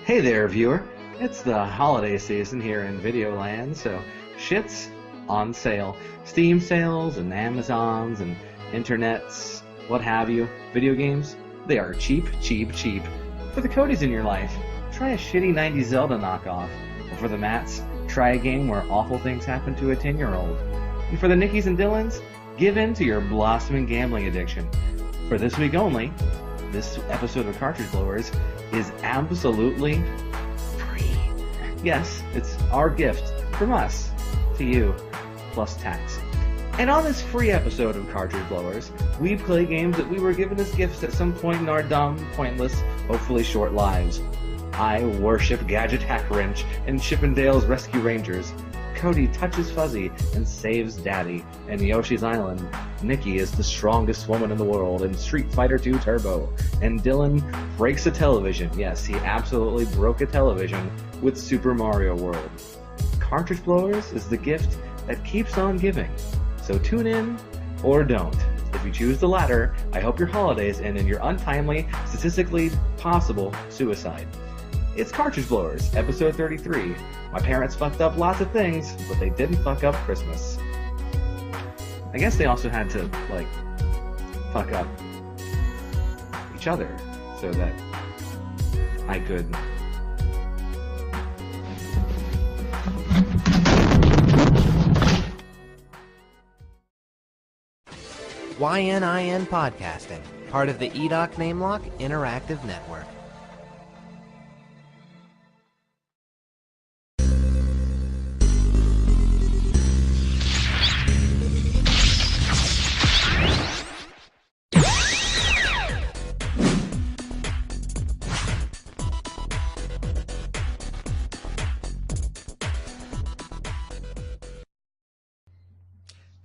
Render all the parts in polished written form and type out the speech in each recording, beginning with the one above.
Hey there, viewer. It's the holiday season here in Videoland, so shit's on sale. Steam sales and Amazons and internets, what have you. Video games, they are cheap, cheap, cheap. For the Codys in your life, try a shitty 90s Zelda knockoff. Or for the Matts, try a game where awful things happen to a 10-year-old. And for the Nickis and Dylans, give in to your blossoming gambling addiction. For this week only, this episode of Cartridge Blowers is absolutely free. Yes, it's our gift from us to you, plus tax. And on this free episode of Cartridge Blowers, we play games that we were given as gifts at some point in our dumb, pointless, hopefully short lives. I worship Gadget Hack Wrench and Chippendale's Rescue Rangers. Cody touches Fuzzy and saves Daddy. And Yoshi's Island, Nikki is the strongest woman in the world in Street Fighter II Turbo. And Dylan breaks a television. Yes, he absolutely broke a television with Super Mario World. Cartridge Blowers is the gift that keeps on giving. So tune in or don't. If you choose the latter, I hope your holidays end in your untimely, statistically possible suicide. It's Cartridge Blowers, episode 33. My parents fucked up lots of things, but they didn't fuck up Christmas. I guess they also had to, like, fuck up each other so that I could... YNIN Podcasting, part of the EDOC NameLock Interactive Network.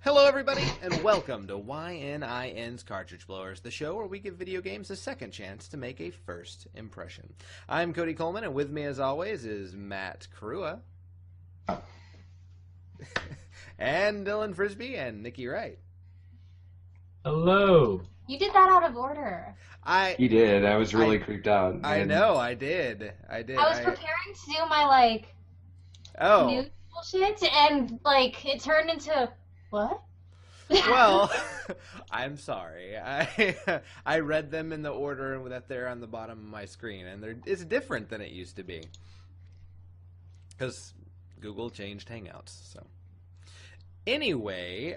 Hello everybody, and welcome to YNIN's Cartridge Blowers, the show where we give video games a second chance to make a first impression. I'm Cody Coleman, and with me as always is Matt Crua. And Dylan Frisbee and Nikki Wright. Hello. You did that out of order. You did. I was really creeped out. I know, I did. I was preparing to do my, news bullshit, and, it turned into... What? Well, I'm sorry. I read them in the order that they're on the bottom of my screen, and it's different than it used to be. Because Google changed Hangouts, so... Anyway,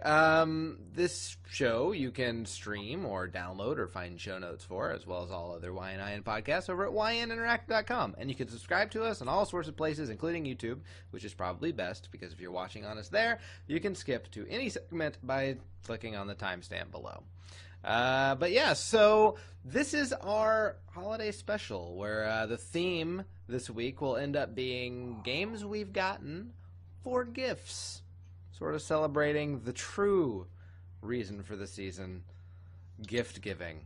this show you can stream or download or find show notes for, as well as all other YNIN podcasts over at YNInteractive.com. And you can subscribe to us in all sorts of places, including YouTube, which is probably best, because if you're watching on us there, you can skip to any segment by clicking on the timestamp below. But yeah, so this is our holiday special, where the theme this week will end up being games we've gotten for gifts. Sort of celebrating the true reason for the season, gift giving.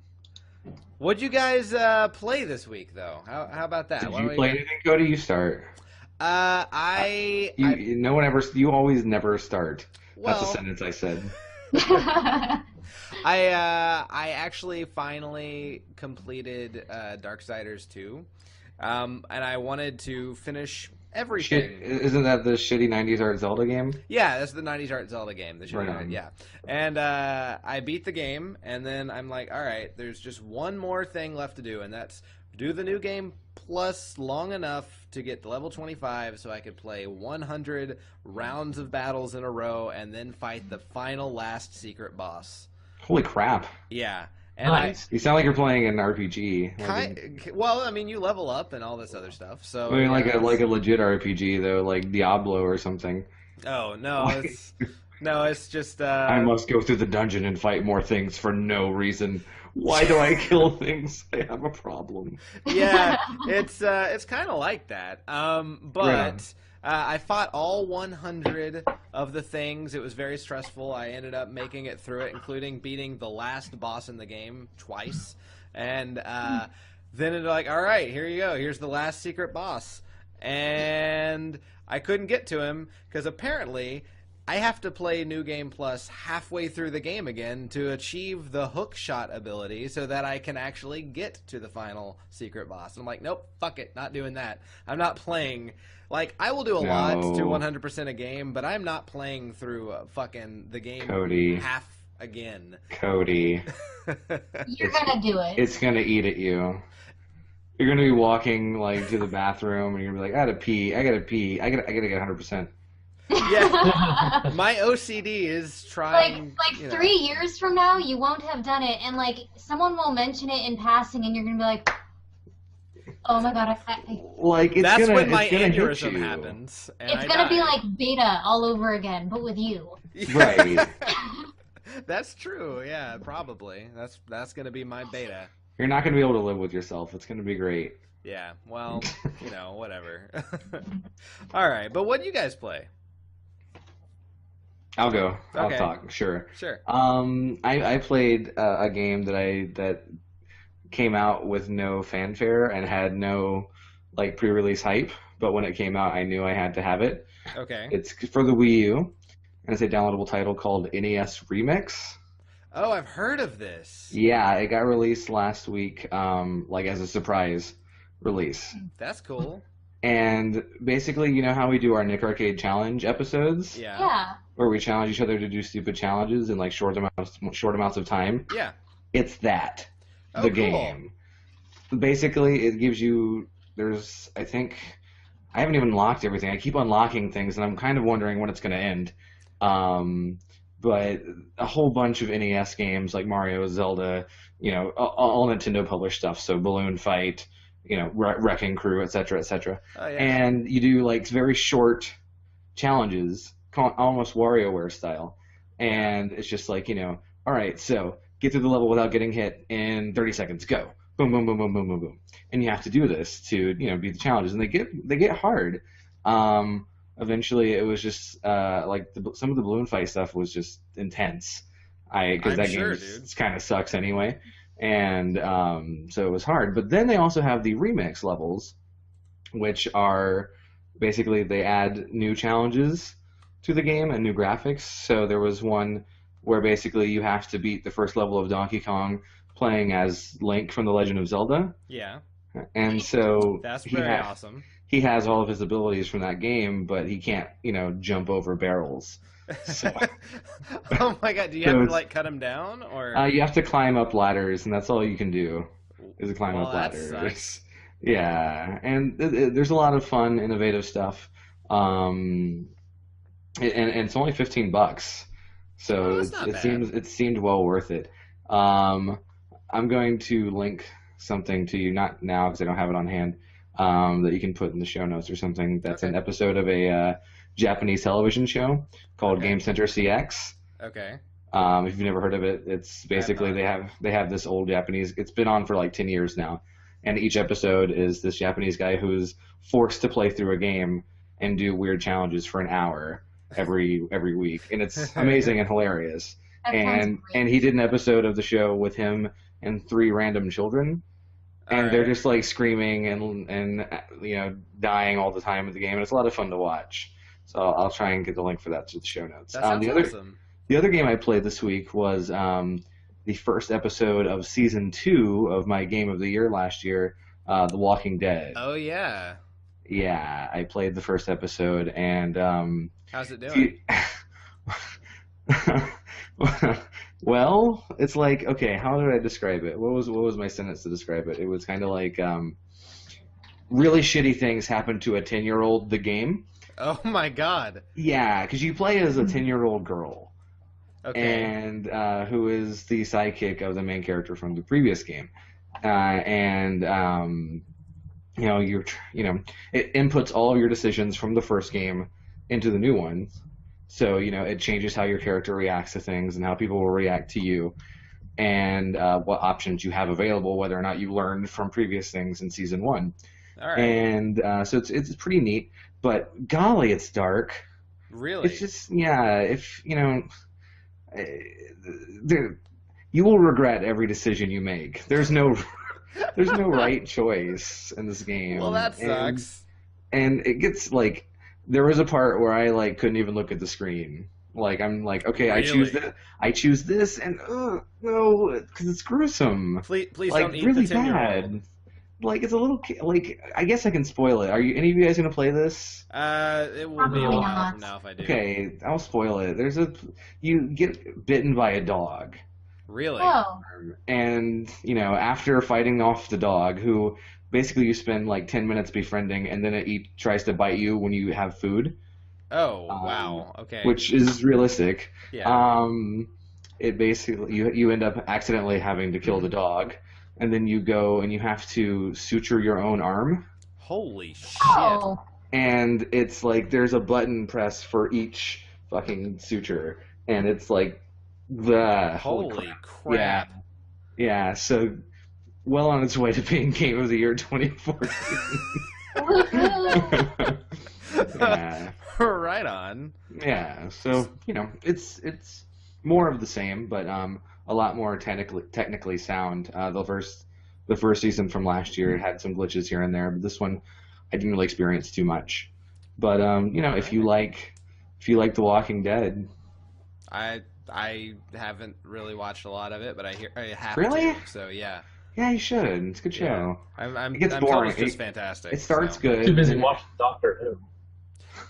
What'd you guys play this week, though? How about that? Did you play anything, Cody? You start. You always never start. Well, that's a sentence I said. I actually finally completed Darksiders 2, and I wanted to finish everything. Isn't that the shitty 90s art Zelda game? Yeah, that's the 90s art Zelda game. Right. Yeah. And I beat the game, and then I'm like, all right, there's just one more thing left to do, and that's do the new game plus long enough to get to level 25 so I could play 100 rounds of battles in a row and then fight the final last secret boss. Holy crap. Yeah. And nice. You sound like you're playing an RPG. Well, I mean, you level up and all this other stuff. So I mean, like a legit RPG though, like Diablo or something. Oh no, it's just. I must go through the dungeon and fight more things for no reason. Why do I kill things? I have a problem. Yeah, it's kind of like that. But. I fought all 100 of the things. It was very stressful. I ended up making it through it, including beating the last boss in the game twice. And then it's like, all right, here you go. Here's the last secret boss. And I couldn't get to him because apparently I have to play New Game Plus halfway through the game again to achieve the hook shot ability so that I can actually get to the final secret boss. And I'm like, nope, fuck it, not doing that. I'm not playing. Like, I will do a lot to 100% a game, but I'm not playing through fucking the game Cody. half again. Cody. You're gonna do it. It's gonna eat at you. You're gonna be walking like to the bathroom, and you're gonna be like, I gotta pee. I gotta get 100%. Yeah, my OCD is trying. Like 3 years from now, you won't have done it, and like someone will mention it in passing, and you're gonna be like, "Oh my god!" Like that's gonna, when my it's gonna aneurysm happens. And it's gonna be like beta all over again, but with you. Right. That's true. Yeah, probably. That's gonna be my beta. You're not gonna be able to live with yourself. It's gonna be great. Yeah. Well, whatever. All right, but what do you guys play? I'll go. Okay. I'll talk. Sure. Sure. I played a game that came out with no fanfare and had no like pre-release hype, but when it came out, I knew I had to have it. Okay. It's for the Wii U, and it's a downloadable title called NES Remix. Oh, I've heard of this. Yeah, it got released last week, like as a surprise release. That's cool. And basically, you know how we do our Nick Arcade Challenge episodes? Yeah. Where we challenge each other to do stupid challenges in like short amounts of time. Yeah. It's that. Oh, The cool. game. Basically, it gives you. I think, I haven't even unlocked everything. I keep unlocking things, and I'm kind of wondering when it's going to end. But a whole bunch of NES games like Mario, Zelda, all Nintendo published stuff. So Balloon Fight, Wrecking Crew, etc., etc. Oh, yeah. And you do like very short challenges, almost WarioWare style. And it's just like, all right, so get through the level without getting hit in 30 seconds. Go. Boom, boom, boom, boom, boom, boom, boom. And you have to do this to, beat the challenges. And they get hard. Eventually, it was just some of the Balloon Fight stuff was just intense. Because that game kind of sucks anyway. And so it was hard. But then they also have the remix levels, which are basically they add new challenges to the game and new graphics. So there was one where basically you have to beat the first level of Donkey Kong playing as Link from The Legend of Zelda. Yeah. And so that's very awesome. He has all of his abilities from that game, but he can't, jump over barrels. So, oh my god, do you have to cut him down, or you have to climb up ladders, and that's all you can do is climb up ladders. Sucks. Yeah, and there's a lot of fun, innovative stuff. And it's only $15, so it seemed well worth it. I'm going to link something to you, not now because I don't have it on hand, that you can put in the show notes or something. That's an episode of a Japanese television show called Game Center CX. Okay. If you've never heard of it, it's basically they have this old Japanese. It's been on for like 10 years now, and each episode is this Japanese guy who's forced to play through a game and do weird challenges for an hour every week, and it's amazing and hilarious. And he did an episode of the show with him and 3 random children. And they're just like screaming and dying all the time in the game, and it's a lot of fun to watch. So I'll try and get the link for that to the show notes. That sounds awesome. The other game I played this week was the first episode of season 2 of my game of the year last year, The Walking Dead. Oh yeah. Yeah, I played the first episode, and how's it doing? Well, it's like, okay, how did I describe it? What was my sentence to describe it? It was kind of like really shitty things happen to a 10-year-old the game. Oh my god. Yeah, because you play as a 10-year-old girl. Okay. And who is the sidekick of the main character from the previous game. It inputs all of your decisions from the first game into the new one. So, it changes how your character reacts to things and how people will react to you and what options you have available, whether or not you learned from previous things in Season 1. All right. And so it's pretty neat, but golly, it's dark. Really? It's just, you will regret every decision you make. There's no right choice in this game. Well, that sucks. And it gets like, there was a part where I couldn't even look at the screen Like I'm like, okay, Really? I choose this, and no, because it's gruesome. Please Like don't eat really the 10-year-old. bad. Like it's a little like I guess I can spoil it. Are you any of you guys gonna play this? It will Probably be a while not. from now if I do. Okay, I'll spoil it. You get bitten by a dog. Really? Oh. And, after fighting off the dog, who basically you spend like 10 minutes befriending, and then it tries to bite you when you have food, Oh, wow. Okay. which is realistic. Yeah. It basically, you end up accidentally having to kill the dog, and then you go and you have to suture your own arm. Holy shit. Oh. And it's like there's a button press for each fucking suture, and it's like the Holy crap. Yeah, so well on its way to being Game of the Year 2014. Woohoo. Yeah, Right on. yeah. So it's more of the same, but a lot more technically sound. The first season from last year had some glitches here and there, but this one I didn't really experience too much. But if you like The Walking Dead. I haven't really watched a lot of it, but I have Really? to. So yeah. Yeah, you should. It's a good show. I'm It gets told boring. it's just fantastic. It starts so. good. Too busy and watching Doctor Who.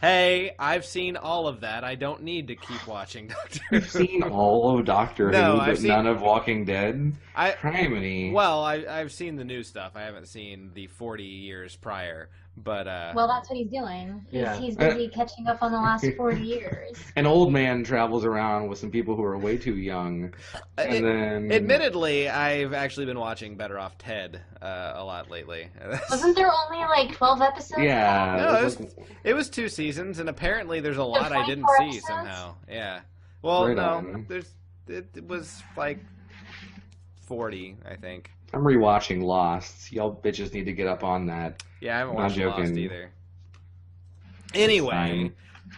Hey, I've seen all of that. I don't need to keep watching Doctor Who. You've seen all of Doctor No, Who, I've but seen- none of Walking Dead? I Criminy. well, I've seen the new stuff. I haven't seen the 40 years prior. But Well, that's what he's doing. Yeah. He's busy catching up on the last 40 years. An old man travels around with some people who are way too young. And then... admittedly, I've actually been watching Better Off Ted a lot lately. Wasn't there only like 12 episodes? Yeah. No, it was It was 2 seasons, and apparently there's a lot I didn't 24 see episodes? somehow. Yeah. Well, Right no, on. it was like 40, I think. I'm rewatching Lost. Y'all bitches need to get up on that. Yeah, I haven't I'm watched Lost joking. either. Anyway, Fine.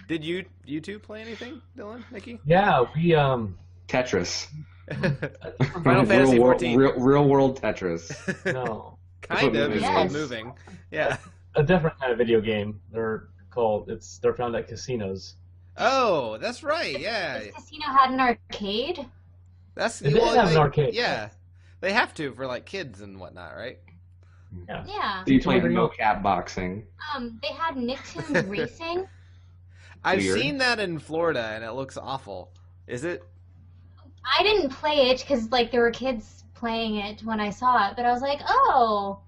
did you two play anything, Dylan, Nikki? Yeah, we Tetris. Final Fantasy real, 14. real world Tetris. no Kind of is Yes. moving. Yeah. a different kind of video game. They're found at casinos. Oh, that's right. Yeah, This casino had an arcade? that's It did have an arcade. Yeah, they have to for like kids and whatnot, right? Yeah. Yeah. So you play mocap boxing. They had Nicktoons Racing. I've Weird. seen that in Florida, and it looks awful. Is it? I didn't play it because like there were kids playing it when I saw it, but I was like, oh,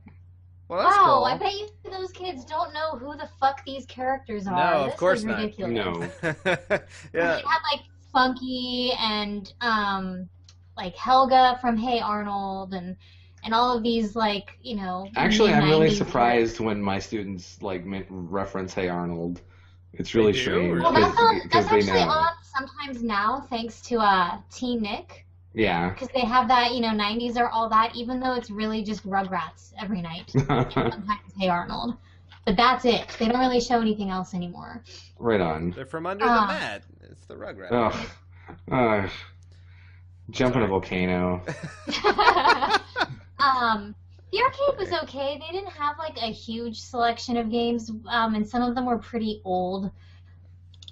Well, that's wow, cool. I bet you those kids don't know who the fuck these characters are. No, of This course is not. ridiculous. No. Yeah. They had like Spunky and like Helga from Hey Arnold and all of these like Actually, I'm really mid-90s surprised when my students reference Hey Arnold. It's really They do, strange or- Well, that's because they actually know. on sometimes now thanks to Teen Nick Yeah. because they have that 90s are all that even though it's really just Rugrats every night. Sometimes Hey Arnold, but that's it. They don't really show anything else anymore. Right on. They're from under the mat. It's the Rugrat. Ugh. Jump in a volcano. The arcade was okay. They didn't have like a huge selection of games, and some of them were pretty old.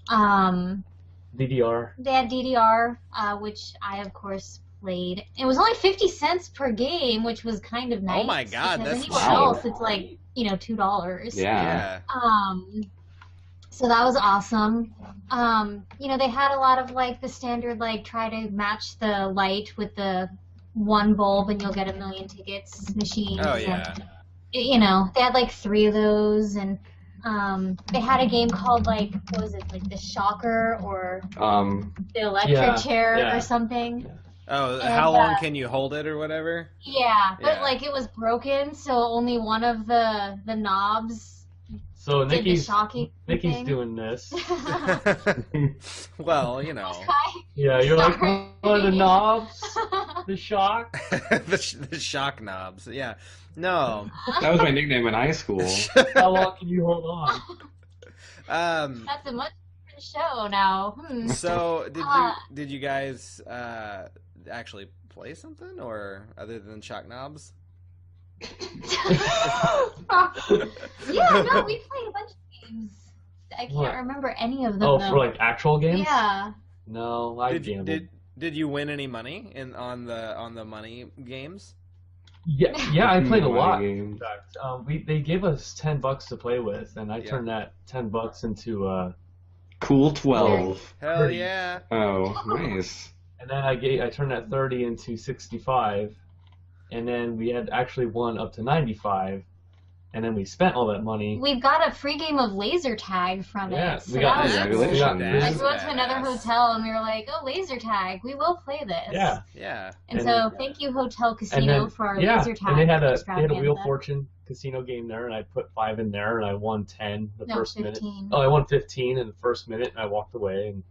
DDR. They had DDR, which I of course played. It was only 50 cents per game, which was kind of nice. Oh my God, because that's anywhere cheap. else it's like $2. Yeah. So that was awesome. They had a lot of like the standard like try to match the light with the one bulb and you'll get a million tickets machines. Oh yeah. And, they had like 3 of those and they had a game called like what was it like the Shocker or the electric chair yeah. or something. Oh, And, how long can you hold it or whatever? Yeah, but Yeah. like it was broken, so only one of the knobs So did the Nikki's shocking Nikki's thing. doing this. Well, Yeah, you're like, Sorry. what are the knobs? The shock? the shock knobs. Yeah. No. That was my nickname in high school. How long can you hold on? That's a much different show now. So did you guys actually play something or other than shock knobs? Yeah, no, we played a bunch of games. I can't What? remember any of them. Oh, though. for like actual games? Yeah. No, I gambled. Did you win any money on the money games? Yeah, I played a lot. Game. In fact, they gave us $10 to play with, and I turned that $10 into Cool 12. Hell 30. yeah! Oh, nice. And then I turned that 30 into 65, and then we had actually won up to 95, and then we spent all that money. We've got a free game of laser tag from Yeah, it. So we got that was we got like we went to Badass. another hotel and we were like, "Oh, laser tag! We will play this." Yeah, Yeah. And And so, then- thank you, Hotel Casino, and then for our yeah, laser tag. and they had a Wheel extravaganza. Fortune casino game there, and I put 5 in there, and I won 10 the No, first 15. minute. Oh, I won 15 in the first minute, and I walked away, and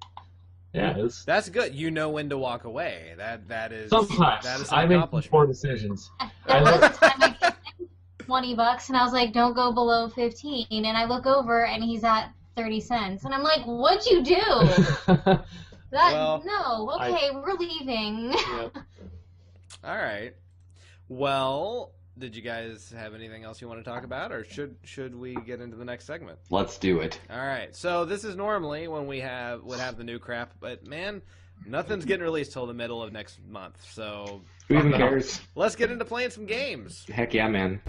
yeah, it was. That's good. You know when to walk away. That is Sometimes that is I an make accomplishment. poor decisions. There was a time I gave him $20 and I was like, "Don't go below 15." And I look over and he's at 30 cents, and I'm like, "What'd you do?" That Well, no, okay, we're leaving. Yep. All right. Well, did you guys have anything else you want to talk about, or should we get into the next segment? Let's do it. All right. So this is normally when would have the new crap, but man, nothing's getting released till the middle of next month. So Who even cares? let's get into playing some games. Heck yeah, man.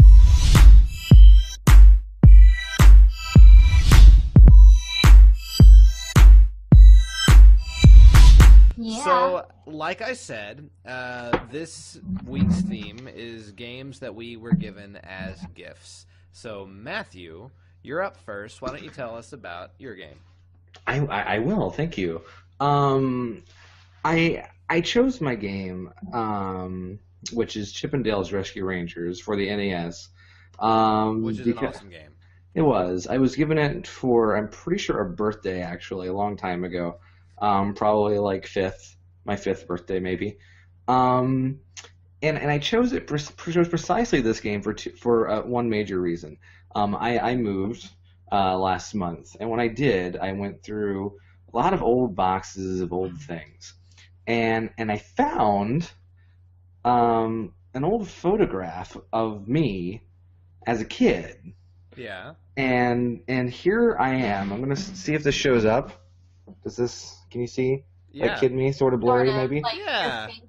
Yeah. So, like I said, this week's theme is games that we were given as gifts. So, Matthew, you're up first. Why don't you tell us about your game? I will. Thank you. I chose my game, which is Chippendale's Rescue Rangers for the NES. Which is an awesome game. It was. I was given it for, I'm pretty sure, a birthday, actually, a long time ago. Probably like my fifth birthday, maybe. And I chose precisely this game for one major reason. I moved last month, and when I did, I went through a lot of old boxes of old things, and I found an old photograph of me as a kid. Yeah. And here I am. I'm gonna see if this shows up. Does this? Can you see? Yeah. Like kid me, sort of blurry, Sort of, maybe. like, Yeah. your face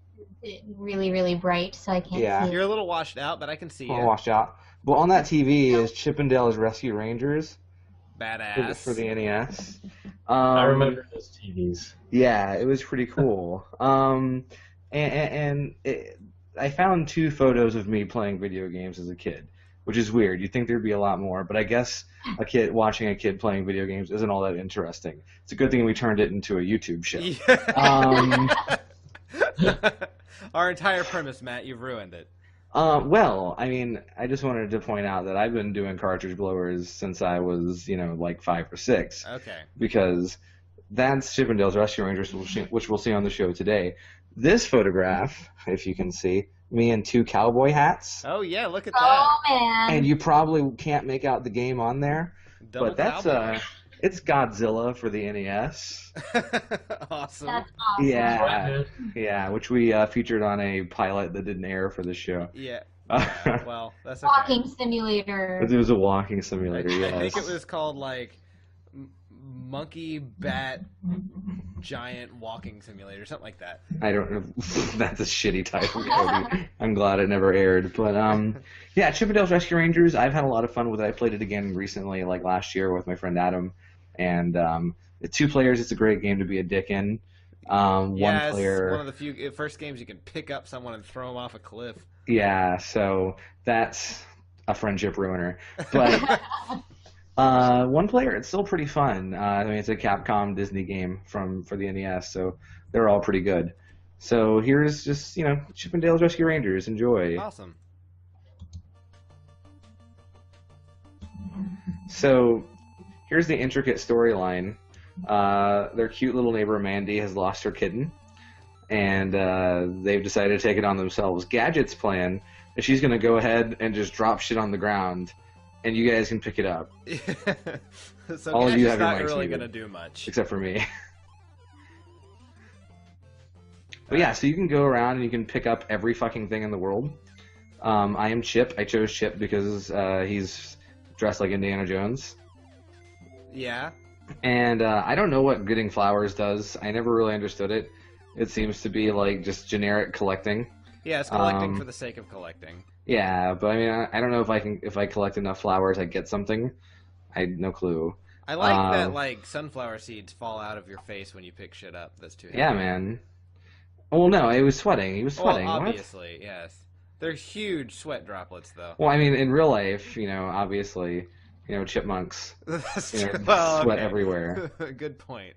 is really, really bright, so I can't Yeah. see. You're a little washed out, but I can see you. I'll wash out. Well, on that TV is Chippendale's Rescue Rangers Badass. for the NES. I remember those TVs. Yeah, it was pretty cool. I found 2 photos of me playing video games as a kid, which is weird. You'd think there'd be a lot more, but I guess watching a kid playing video games isn't all that interesting. It's a good thing we turned it into a YouTube show. Our entire premise, Matt, you've ruined it. Well, I mean, I just wanted to point out that I've been doing cartridge blowers since I was, like 5 or 6. Okay. Because that's Chippendale's Rescue Rangers, which we'll see on the show today. This photograph, if you can see, me in 2 cowboy hats. Oh yeah, look at Oh man. And you probably can't make out the game on there, that. Double but that's cowboy. it's Godzilla for the NES. Awesome. That's awesome. Yeah, yeah, which we featured on a pilot that didn't air for the show. Yeah. it Well, that's okay. Walking simulator. was a walking simulator. I Yes. think it was called like Monkey Bat Giant Walking Simulator, something like that. I don't know. That's a shitty title, Cody. I'm glad it never aired. But yeah, Chippendale's Rescue Rangers. I've had a lot of fun with it. I played it again recently, like last year, with my friend Adam. And 2 players, it's a great game to be a dick in. One Yeah, player. it's one of the few first games you can pick up someone and throw them off a cliff. Yeah, so that's a friendship ruiner. But one player, it's still pretty fun. I mean, it's a Capcom Disney game for the NES, so they're all pretty good. So here's just, Chippendale's Rescue Rangers. Enjoy. Awesome. So here's the intricate storyline. Their cute little neighbor Mandy has lost her kitten, and they've decided to take it on themselves. Gadget's plan is she's going to go ahead and just drop shit on the ground, and you guys can pick it up, So All of you Gadget's have your not mics really muted. going to do much. except for me. But yeah, so you can go around and you can pick up every fucking thing in the world. I am Chip. I chose Chip because he's dressed like Indiana Jones. Yeah. And I don't know what getting flowers does. I never really understood it. It seems to be like just generic collecting. Yeah, it's collecting for the sake of collecting. Yeah, but I mean, I don't know if I collect enough flowers, I get something. I had no clue. I like that like sunflower seeds fall out of your face when you pick shit up. That's too heavy. Yeah, man. Well, no, he was sweating. He was sweating. Well, obviously, yes. They're huge sweat droplets, though. Well, I mean, in real life, obviously, chipmunks, That's true. Well, sweat okay. everywhere. Good point.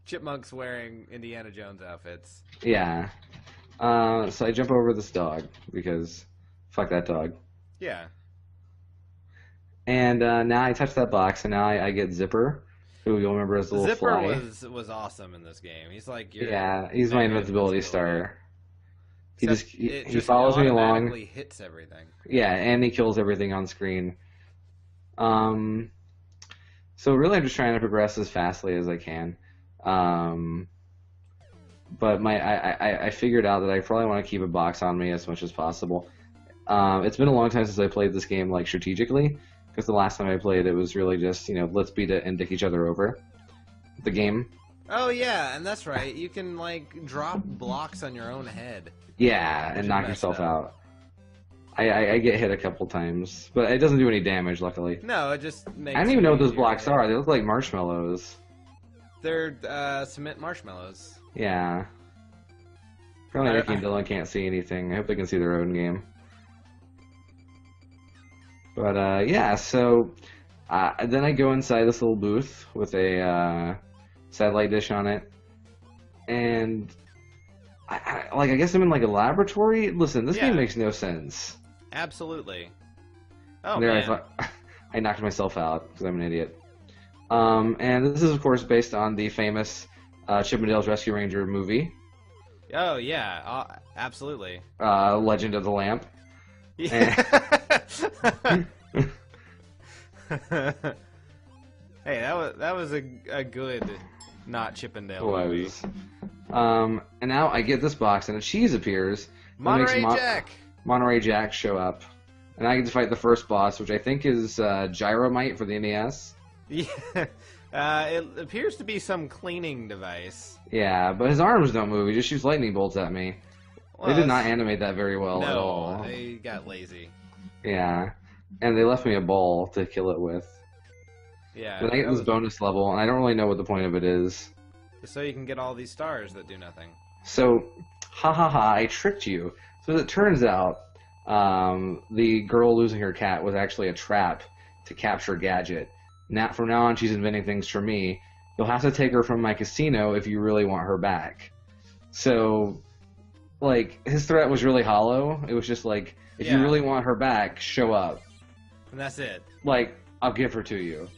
Chipmunks wearing Indiana Jones outfits. Yeah. So I jump over this dog because fuck that dog. Yeah. And now I touch that box, and now I get Zipper, who you'll remember as the little fly. Zipper was awesome in this game. He's like he's my invincibility star. He follows me along. Automatically hits everything. Yeah, and he kills everything on screen. So really, I'm just trying to progress as fastly as I can. But I figured out that I probably want to keep a box on me as much as possible. It's been a long time since I played this game like strategically, because the last time I played it was really just let's beat it and dick each other over. The game. Oh yeah, and that's right. You can like drop blocks on your own head. Yeah, and knock yourself out. I get hit a couple times, but it doesn't do any damage, luckily. No, it just makes. I don't even know what those blocks are. They look like marshmallows. They're cement marshmallows. Yeah. Apparently Nikki and Dylan can't see anything. I hope they can see their own game. But yeah, so then I go inside this little booth with a satellite dish on it, and I guess I'm in like a laboratory. Listen, this game makes no sense. Absolutely. Oh there, man. I knocked myself out because I'm an idiot. And this is of course based on the famous Chip 'n Dale's Rescue Ranger movie. Oh yeah, absolutely. Legend of the Lamp. Yeah. Hey, that was a good not Chip 'n Dale movie. And now I get this box and a cheese appears. Monterey Jack. Monterey Jack show up, and I get to fight the first boss, which I think is Gyromite for the NES. Yeah, it appears to be some cleaning device. Yeah, but his arms don't move. He just shoots lightning bolts at me. Well, they did not animate that very well at all. No, they got lazy. Yeah, and they left me a ball to kill it with. Yeah. But I get this bonus level, and I don't really know what the point of it is. So you can get all these stars that do nothing. So, I tricked you. So as it turns out, the girl losing her cat was actually a trap to capture Gadget. Now, from now on, she's inventing things for me. You'll have to take her from my casino if you really want her back. So, like, his threat was really hollow. It was just like, if you really want her back, show up. And that's it. Like, I'll give her to you.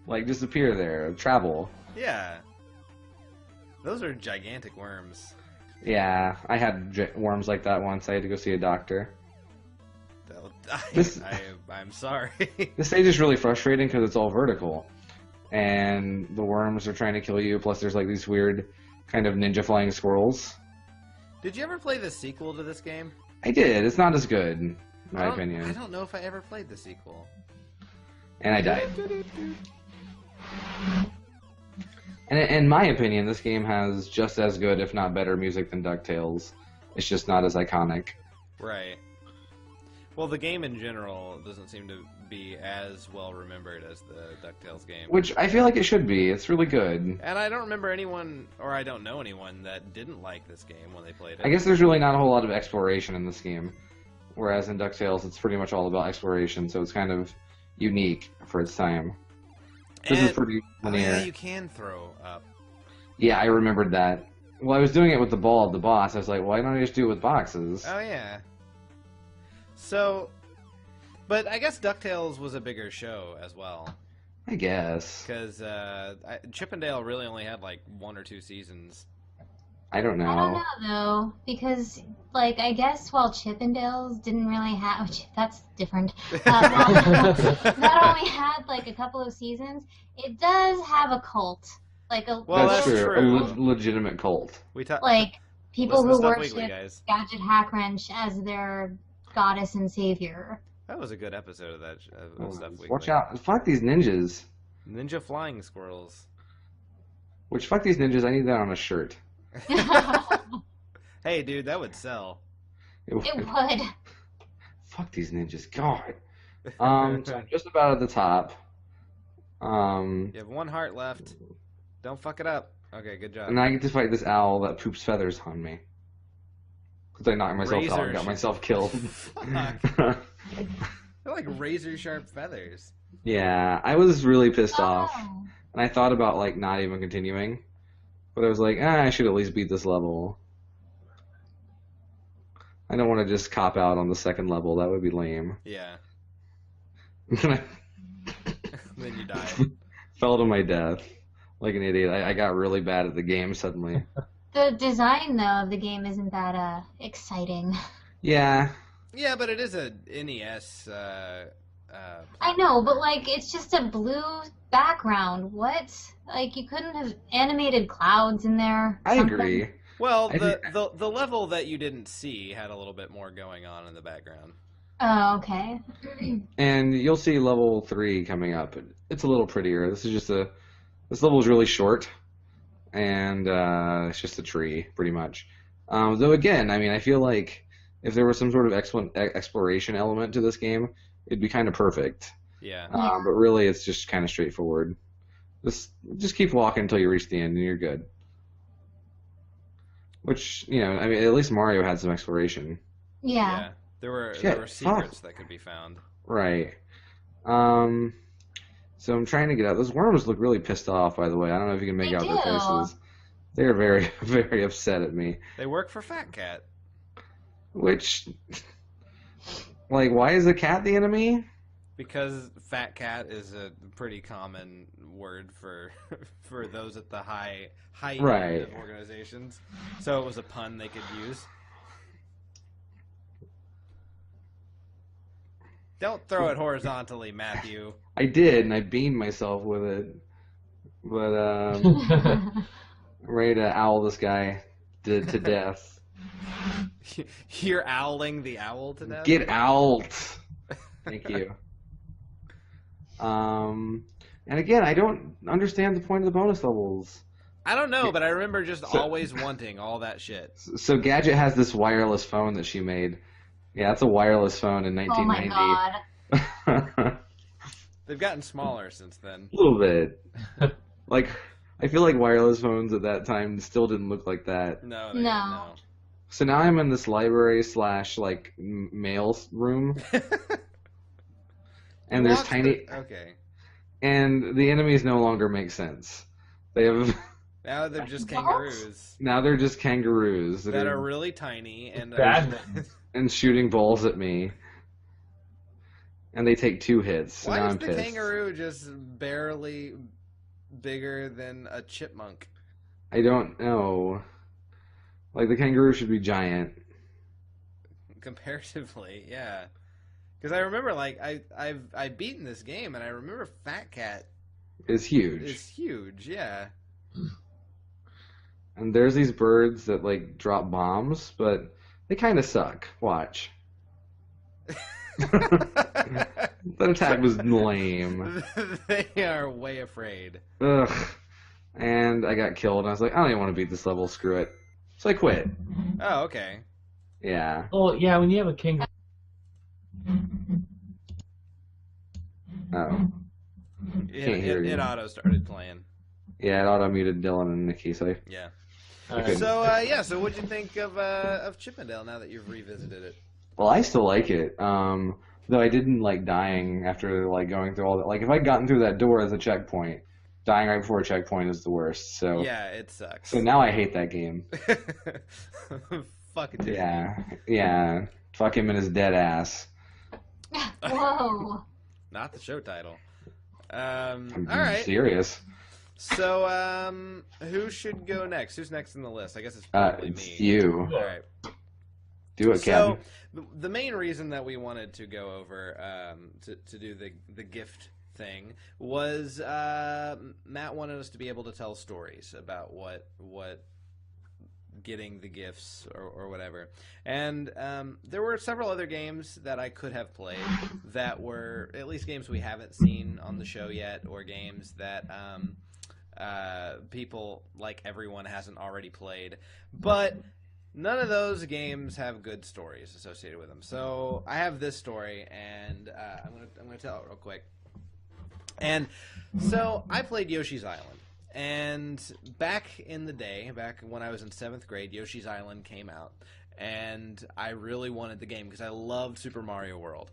Like, disappear there. Travel. Yeah. Those are gigantic worms. Yeah, I had worms like that once. I had to go see a doctor. I'm sorry. This stage is really frustrating because it's all vertical. And the worms are trying to kill you, plus there's like these weird kind of ninja flying squirrels. Did you ever play the sequel to this game? I did. It's not as good, in my opinion. I don't know if I ever played the sequel. And I died. And in my opinion, this game has just as good, if not better, music than DuckTales. It's just not as iconic. Right. Well, the game in general doesn't seem to be as well remembered as the DuckTales game. Which I feel like it should be. It's really good. And I don't remember anyone, or I don't know anyone, that didn't like this game when they played it. I guess there's really not a whole lot of exploration in this game. Whereas in DuckTales, it's pretty much all about exploration, so it's kind of unique for its time. This is pretty linear. Yeah, you can throw up. Yeah, I remembered that. Well, I was doing it with the ball of the boss. I was like, why don't I just do it with boxes? Oh, yeah. So, but I guess DuckTales was a bigger show as well. I guess. Because Chip 'n Dale really only had like 1 or 2 seasons. I don't know. I don't know, though, because, like, I guess while Chip 'n Dale's didn't really have... That's different. Not only had, like, a couple of seasons, it does have a cult. Like, that's true. A legitimate cult. Like, people who worship Weekly, Gadget Hackwrench as their goddess and savior. That was a good episode of that of Stuff Weekly. Watch out! Fuck these ninjas. Ninja flying squirrels. Which fuck these ninjas. I need that on a shirt. Hey, dude, that would sell. It would. Fuck these ninjas. God. So I'm just about at the top. You have 1 heart left. Don't fuck it up. Okay, good job. And I get to fight this owl that poops feathers on me. Because I knocked myself out and got myself killed. Fuck. They're like razor sharp feathers. Yeah, I was really pissed off. Oh. And I thought about, like, not even continuing. But I was like, I should at least beat this level. I don't want to just cop out on the second level. That would be lame. Yeah. Then Then you die. fell to my death. Like an idiot. I got really bad at the game suddenly. The design, though, of the game isn't that exciting. Yeah. Yeah, but it is a NES. I know, but, like, it's just a blue background. What? Like, you couldn't have animated clouds in there? I Something? agree. Well, I the level that you didn't see had a little bit more going on in the background. Oh, okay. And you'll see level 3 coming up. It's a little prettier. This level is really short, and it's just a tree, pretty much. Though again, I mean, I feel like if there was some sort of exploration element to this game, it'd be kind of perfect. Yeah. But really, it's just kind of straightforward. Just keep walking until you reach the end, and you're good. Which, I mean, at least Mario had some exploration. Yeah. There were secrets that could be found. Right. So I'm trying to get out. Those worms look really pissed off, by the way. I don't know if you can make They out their do. faces. They're very, very upset at me. They work for Fat Cat. Which, like, why is a cat the enemy? Because Fat Cat is a pretty common word for for those at the high Right. end of organizations. So it was a pun they could use. Don't throw it horizontally, Matthew. I did, and I beamed myself with it. But, I'm ready to owl this guy to death. You're owling the owl to death? Get out! Thank you. And again, I don't understand the point of the bonus levels. I don't know, but I remember just always wanting all that shit. So Gadget has this wireless phone that she made. Yeah, it's a wireless phone in Oh my 1990. god. They've gotten smaller since then. A little bit. Like, I feel like wireless phones at that time still didn't look like that. No. No. So now I'm in this library / like mail room, and there's tiny. Okay. And the enemies no longer make sense. They have Now they're just What? kangaroos now they're just kangaroos that are really tiny and Badminton. and shooting balls at me. And they take 2 hits. So Why now is I'm the pissed. kangaroo just barely bigger than a chipmunk? I don't know. Like, the kangaroo should be giant. Comparatively, yeah. Because I remember, like, I've beaten this game, and I remember Fat Cat It's huge. is huge, yeah. And there's these birds that, like, drop bombs, but they kind of suck. Watch. That attack was lame. They are way afraid. Ugh. And I got killed, and I was like, I don't even want to beat this level, screw it. So I quit. Oh, okay. Yeah. Oh, yeah, when you have a king. Oh. It auto started playing. Yeah, it auto-muted Dylan and Nikki, so Yeah. Okay. So what'd you think of Chippendale now that you've revisited it? Well, I still like it. Though I didn't like dying after like going through all that. Like, if I'd gotten through that door as a checkpoint, dying right before a checkpoint is the worst. So Yeah, it sucks. So now I hate that game. Fucking dude. Yeah. Fuck him in his dead ass. Whoa. Not the show title. I'm All right. serious. So, who should go next? Who's next in the list? I guess it's probably It's me. you. All right. Do it, So, Kevin. the main reason that we wanted to go over to do the gift thing was Matt wanted us to be able to tell stories about what getting the gifts or whatever. And there were several other games that I could have played that were at least games we haven't seen on the show yet, or games that people like everyone hasn't already played. But none of those games have good stories associated with them. So I have this story, and I'm gonna tell it real quick. And so I played Yoshi's Island. And back in the day, back when I was in 7th grade, Yoshi's Island came out. And I really wanted the game because I loved Super Mario World.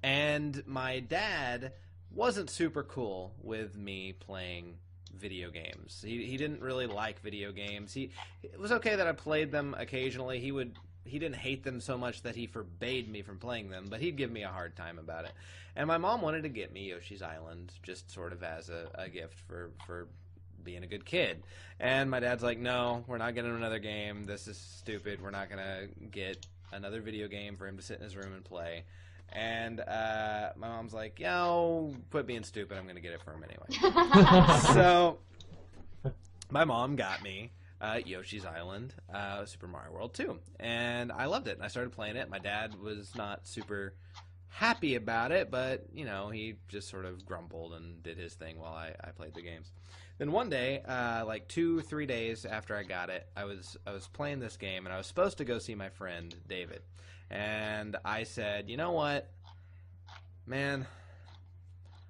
And my dad wasn't super cool with me playing video games. He didn't really like video games. It was okay that I played them occasionally. He didn't hate them so much that he forbade me from playing them, but he'd give me a hard time about it. And my mom wanted to get me Yoshi's Island just sort of as a gift for being a good kid. And my dad's like, no, we're not getting another game. This is stupid. We're not going to get another video game for him to sit in his room and play. And my mom's like, yo, quit being stupid. I'm going to get it for him anyway. So my mom got me Yoshi's Island, Super Mario World 2. And I loved it. And I started playing it. My dad was not super happy about it, but, you know, he just sort of grumbled and did his thing while I played the games. Then one day, like 2-3 days after I got it, I was playing this game, and I was supposed to go see my friend David. And I said, you know what, man,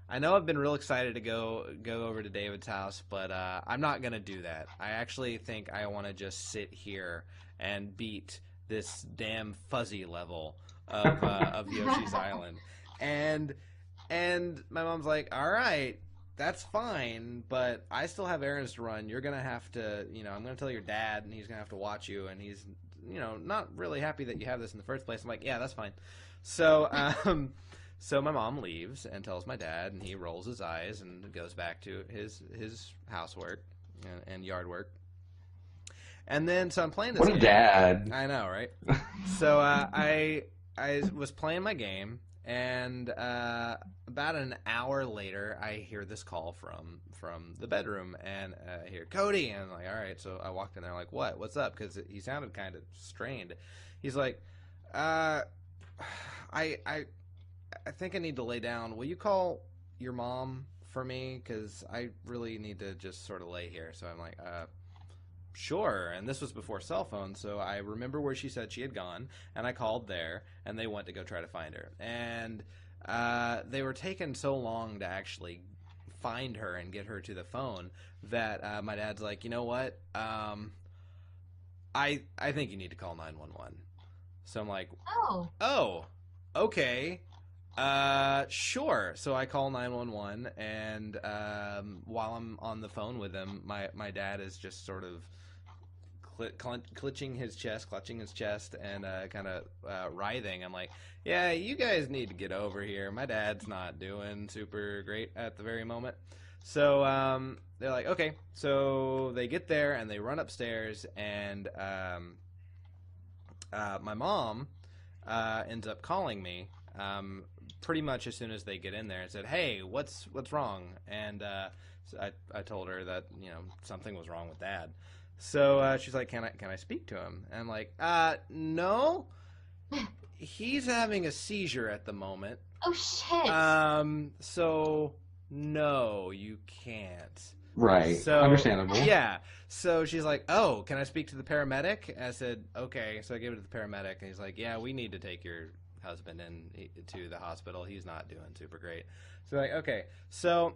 I know I've been real excited to go over to David's house, but I'm not going to do that. I actually think I want to just sit here and beat this damn fuzzy level of Yoshi's Island. And my mom's like, all right, that's fine, but I still have errands to run. You're going to have to, you know, I'm going to tell your dad, and he's going to have to watch you, and he's, you know, not really happy that you have this in the first place. I'm like, yeah, that's fine. So, so my mom leaves and tells my dad, and he rolls his eyes and goes back to his housework and yard work. And then, so I'm playing this game. What a dad. I know, right? So I was playing my game, and about an hour later, I hear this call from the bedroom, and I hear, Cody, and I'm like, all right. So I walked in there, like, what's up? Because he sounded kind of strained. He's like, I think I need to lay down. Will you call your mom for me? Because I really need to just sort of lay here. So I'm like, sure. And this was before cell phones, so I remember where she said she had gone, and I called there, and they went to go try to find her. And they were taking so long to actually find her and get her to the phone that my dad's like, you know what? I think you need to call 911. So I'm like, oh, okay. Sure. So I call 911, and while I'm on the phone with him, my dad is just sort of clutching his chest, and kind of writhing. I'm like, yeah, you guys need to get over here. My dad's not doing super great at the very moment. So they're like, okay. So they get there, and they run upstairs, and my mom ends up calling me pretty much as soon as they get in there and said, hey, what's wrong? And so I told her that, you know, something was wrong with Dad. So she's like, can I speak to him? And I'm like, no, he's having a seizure at the moment. Oh, shit. So no, you can't. Right. So, understandable. Yeah. So she's like, oh, can I speak to the paramedic? And I said, okay. So I gave it to the paramedic, and he's like, yeah, we need to take your husband to the hospital. He's not doing super great. So like, okay. So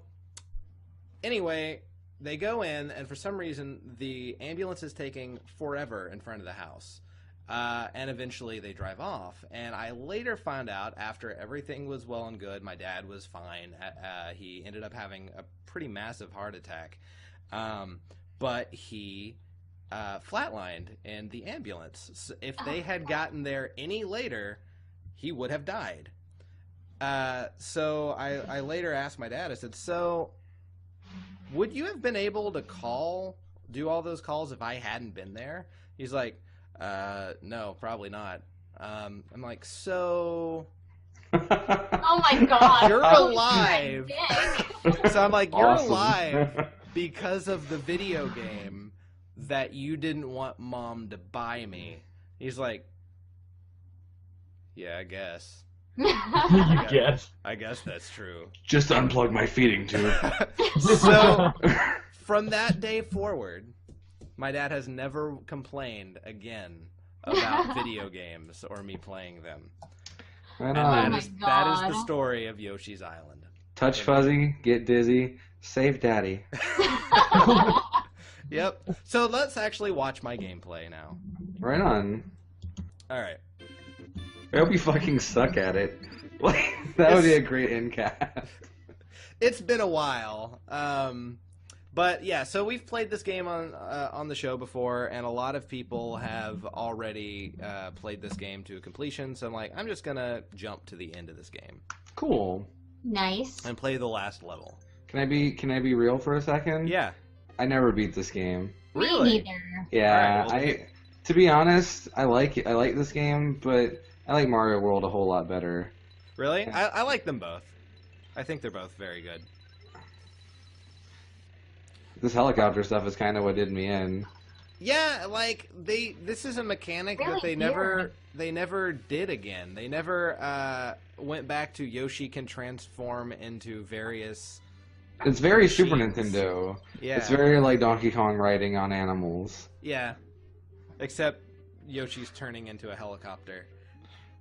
anyway, they go in, and for some reason, the ambulance is taking forever in front of the house. And eventually they drive off. And I later found out, after everything was well and good, my dad was fine. He ended up having a pretty massive heart attack. But he flatlined in the ambulance. So if they had gotten there any later, he would have died. So I later asked my dad, I said, so would you have been able to do all those calls if I hadn't been there? He's like, no, probably not. I'm like, so... Oh my god. You're alive. Oh, So I'm like, you're Awesome. alive because of the video game that you didn't want Mom to buy me. He's like, yeah, I guess. I guess. I guess that's true. Just unplug my feeding tube. So, from that day forward, my dad has never complained again about video games or me playing them. Right And on. that is the story of Yoshi's Island. Touch fuzzy, get dizzy, save daddy. Yep. So let's actually watch my gameplay now. Right on. All right. I hope you fucking suck at it. Like, that would be a great end cap. It's been a while. But yeah, so we've played this game on the show before, and a lot of people have already played this game to completion. So I'm like, I'm just gonna jump to the end of this game Cool. Nice. and play the last level. Can I be real for a second? Yeah. I never beat this game. Really? Me neither. Yeah, All right, well, to be honest, I like this game, but I like Mario World a whole lot better. Really? I like them both. I think they're both very good. This helicopter stuff is kind of what did me in. Yeah, like this is a mechanic Really that weird. they never did again. They never went back to Yoshi can transform into various. It's very Super machines. Nintendo. Yeah. It's very like Donkey Kong riding on animals. Yeah. Except Yoshi's turning into a helicopter.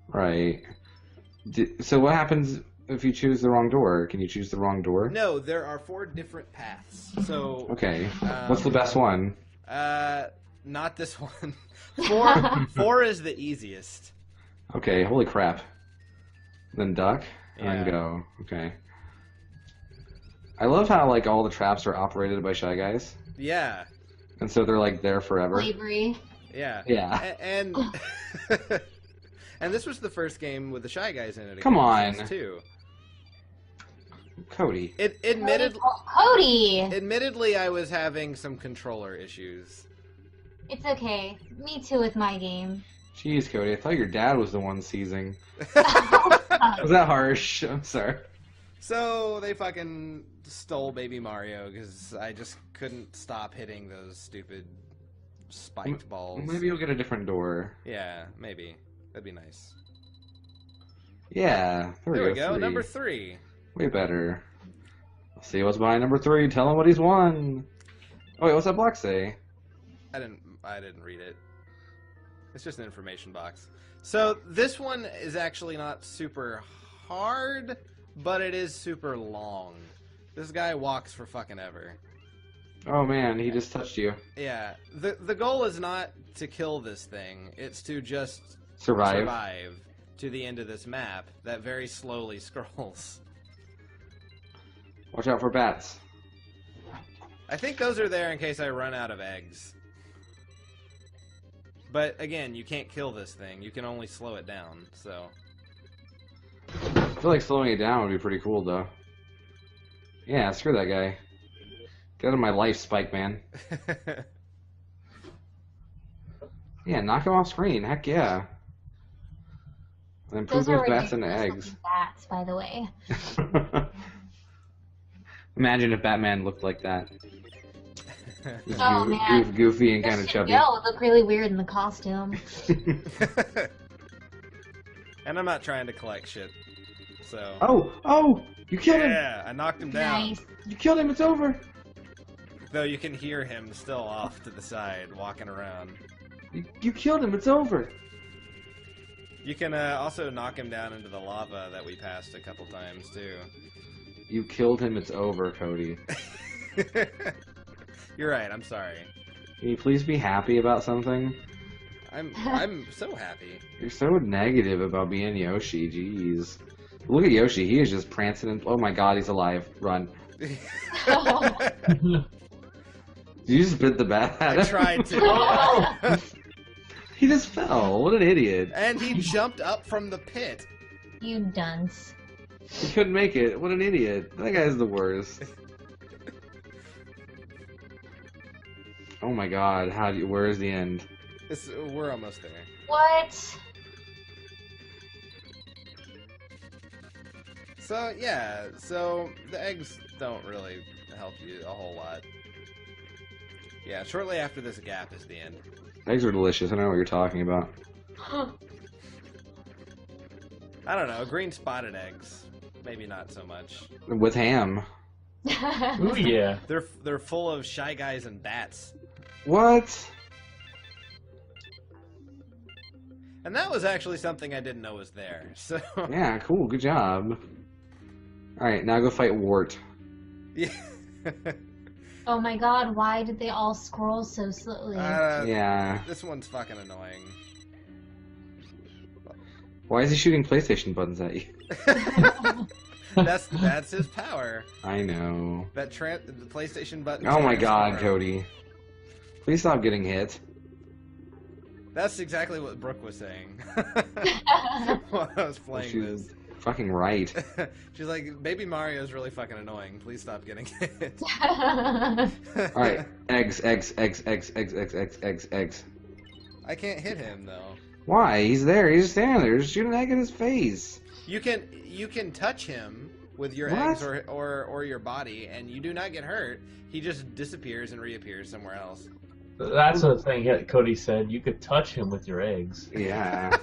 Right. So what happens if you choose the wrong door? Can you choose the wrong door? No, there are 4 different paths. So Okay. What's the best one? not this one. 4 is the easiest. Okay, holy crap. Then duck, and Yeah. then go. Okay. I love how like all the traps are operated by Shy Guys. Yeah. And so they're like there forever. Slavery. Yeah. Yeah. And and this was the first game with the Shy Guys in it. Come again, on. Too. Cody. Cody. Admittedly, I was having some controller issues. It's okay. Me too with my game. Jeez, Cody, I thought your dad was the one seizing. Was that harsh? I'm sorry. So they fucking stole Baby Mario because I just couldn't stop hitting those stupid spiked balls. Maybe you'll get a different door. Yeah, maybe. That'd be nice. Yeah. There we go. 3. Number 3. Way better. Let's see what's behind number 3. Tell him what he's won. Oh wait, what's that block say? I didn't read it. It's just an information box. So this one is actually not super hard, but it is super long. This guy walks for fucking ever. Oh man, he just touched you. Yeah. The goal is not to kill this thing. It's to just Survive. to the end of this map that very slowly scrolls. Watch out for bats. I think those are there in case I run out of eggs. But again, you can't kill this thing. You can only slow it down, so. I feel like slowing it down would be pretty cool though. Yeah, screw that guy. Get out of my life, Spike Man. Yeah, knock him off screen. Heck yeah. And then put Those those are bats into ridiculous eggs. bats, by the way. Imagine if Batman looked like that. Just Oh, man. goofy and This kind of should chubby. go. It look really weird in the costume. And I'm not trying to collect shit. So. Oh! You killed him! Yeah, I knocked him down. Nice. You killed him, it's over! Though you can hear him still off to the side, walking around. You killed him, it's over! You can also knock him down into the lava that we passed a couple times, too. You killed him, it's over, Cody. You're right, I'm sorry. Can you please be happy about something? I'm so happy. You're so negative about being Yoshi, jeez. Look at Yoshi, he is just prancing and... Oh my god, he's alive. Run. Did you just bit the bat at I him? tried to. He just fell. What an idiot. And he jumped up from the pit. You dunce. He couldn't make it. What an idiot. That guy's the worst. Oh my god, where's the end? We're almost there. What? So, yeah, so the eggs don't really help you a whole lot. Yeah, shortly after this gap is the end. Eggs are delicious. I don't know what you're talking about. I don't know, green spotted eggs. Maybe not so much. With ham. Ooh, yeah. They're full of shy guys and bats. What? And that was actually something I didn't know was there. So Yeah, cool. Good job. Alright, now go fight Wart. yeah. Oh my god, why did they all scroll so slowly? Yeah. This one's fucking annoying. Why is he shooting PlayStation buttons at you? That's his power. I know. The PlayStation button. Oh my god, Cody. Please stop getting hit. That's exactly what Brooke was saying while I was playing She's this. fucking right. She's like, Baby Mario's really fucking annoying. Please stop getting hit. Alright, eggs. I can't hit him though. Why? He's there. He's just standing there. Just shoot an egg in his face. You can touch him with your What? eggs or your body, and you do not get hurt. He just disappears and reappears somewhere else. That's the thing that Cody said. You could touch him with your eggs. Yeah.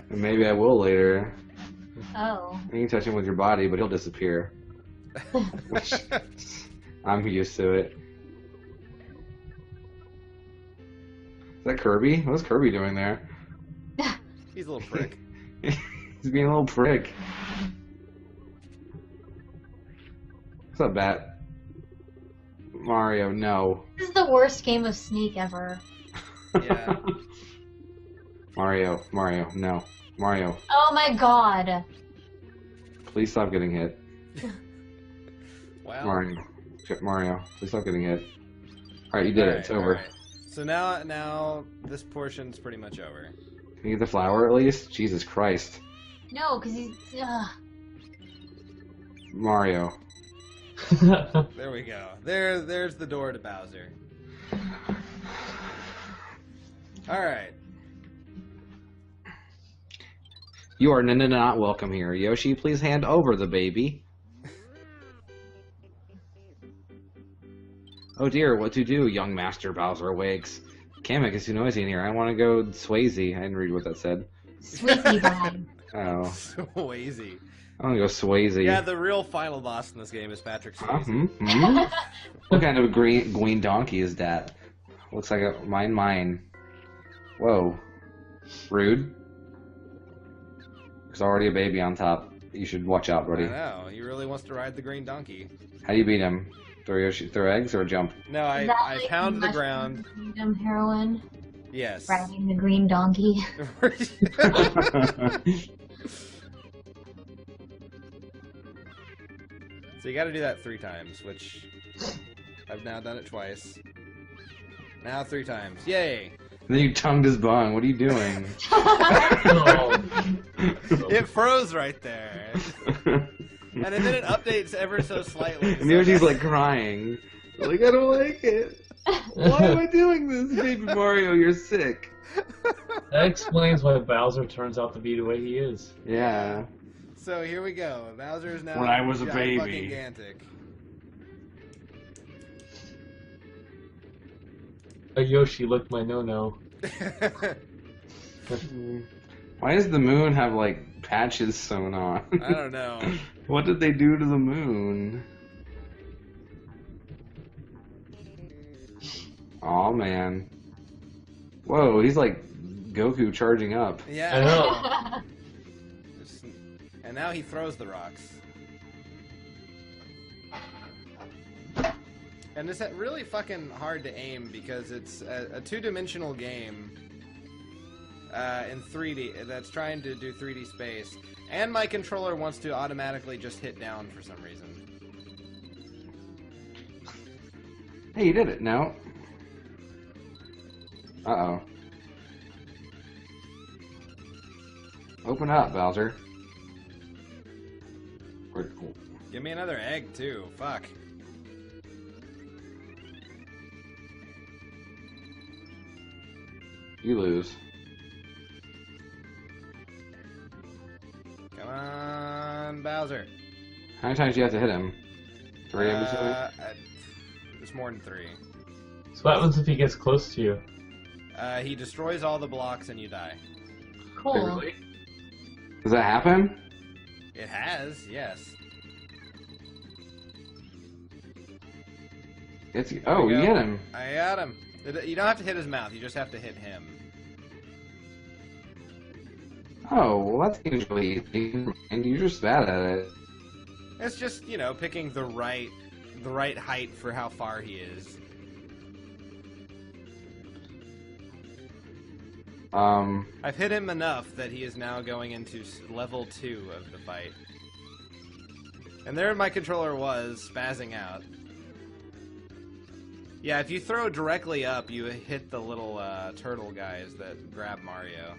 Maybe I will later. Oh. You can touch him with your body, but he'll disappear. Which, I'm used to it. Is that Kirby? What's Kirby doing there? He's a little prick. He's being a little prick. What's up, Bat? Mario, no. This is the worst game of Snake ever. Yeah. Mario, no. Mario, Oh my god. please stop getting hit. Wow. Mario, please stop getting hit. Alright, you did it. It's over. Alright. So now this portion's pretty much over. Can you get the flower at least? Jesus Christ. No, because he's. Mario. There we go. There's the door to Bowser. Alright. You are not welcome here. Yoshi, please hand over the baby. Oh dear, what to do? Young Master Bowser awakes. Can't make it too noisy in here. I want to go Swayze. I didn't read what that said. Sweetie vibe. Oh. Swayze. I want to go Swayze. Yeah, the real final boss in this game is Patrick Swayze. What kind of a green donkey is that? Looks like a mine. Whoa. Rude. There's already a baby on top. You should watch out, buddy. I know. He really wants to ride the green donkey. How do you beat him? Throw eggs or jump? No, Is that I like pound the Mushroom ground. Kingdom heroine? Yes. Riding the green donkey. So you gotta do that 3 times, which I've now done it twice. Now 3 times. Yay! Then you tongued his bung. What are you doing? It froze right there. And then it updates ever so slightly. And Yoshi's like crying. Like, I don't like it. Why am I doing this, baby Mario? You're sick. That explains why Bowser turns out to be the way he is. Yeah. So here we go. Bowser is now When I was a giant baby. fucking Gantic. Yoshi licked my no-no. Why does the moon have like patches sewn on? I don't know. What did they do to the moon? Aw, man. Whoa, he's like Goku charging up. I Yeah. know. And now he throws the rocks. And it's really fucking hard to aim because it's a 2-dimensional game in 3D that's trying to do 3D space. And my controller wants to automatically just hit down for some reason. Hey, you did it. No. Uh-oh. Open up, Bowser. Give me another egg, too. Fuck. You lose. Come on, Bowser. How many times do you have to hit him? 3, I'm assuming? It's more than 3. So what happens if he gets close to you? He destroys all the blocks and you die. Cool. Really? Does that happen? It has, yes. It's you There get go. him. I got him. You don't have to hit his mouth. You just have to hit him. Oh, well, that's usually easy, and you're just bad at it. It's just, picking the right height for how far he is. I've hit him enough that he is now going into level 2 of the fight. And there my controller was, spazzing out. Yeah, if you throw directly up, you hit the little turtle guys that grab Mario.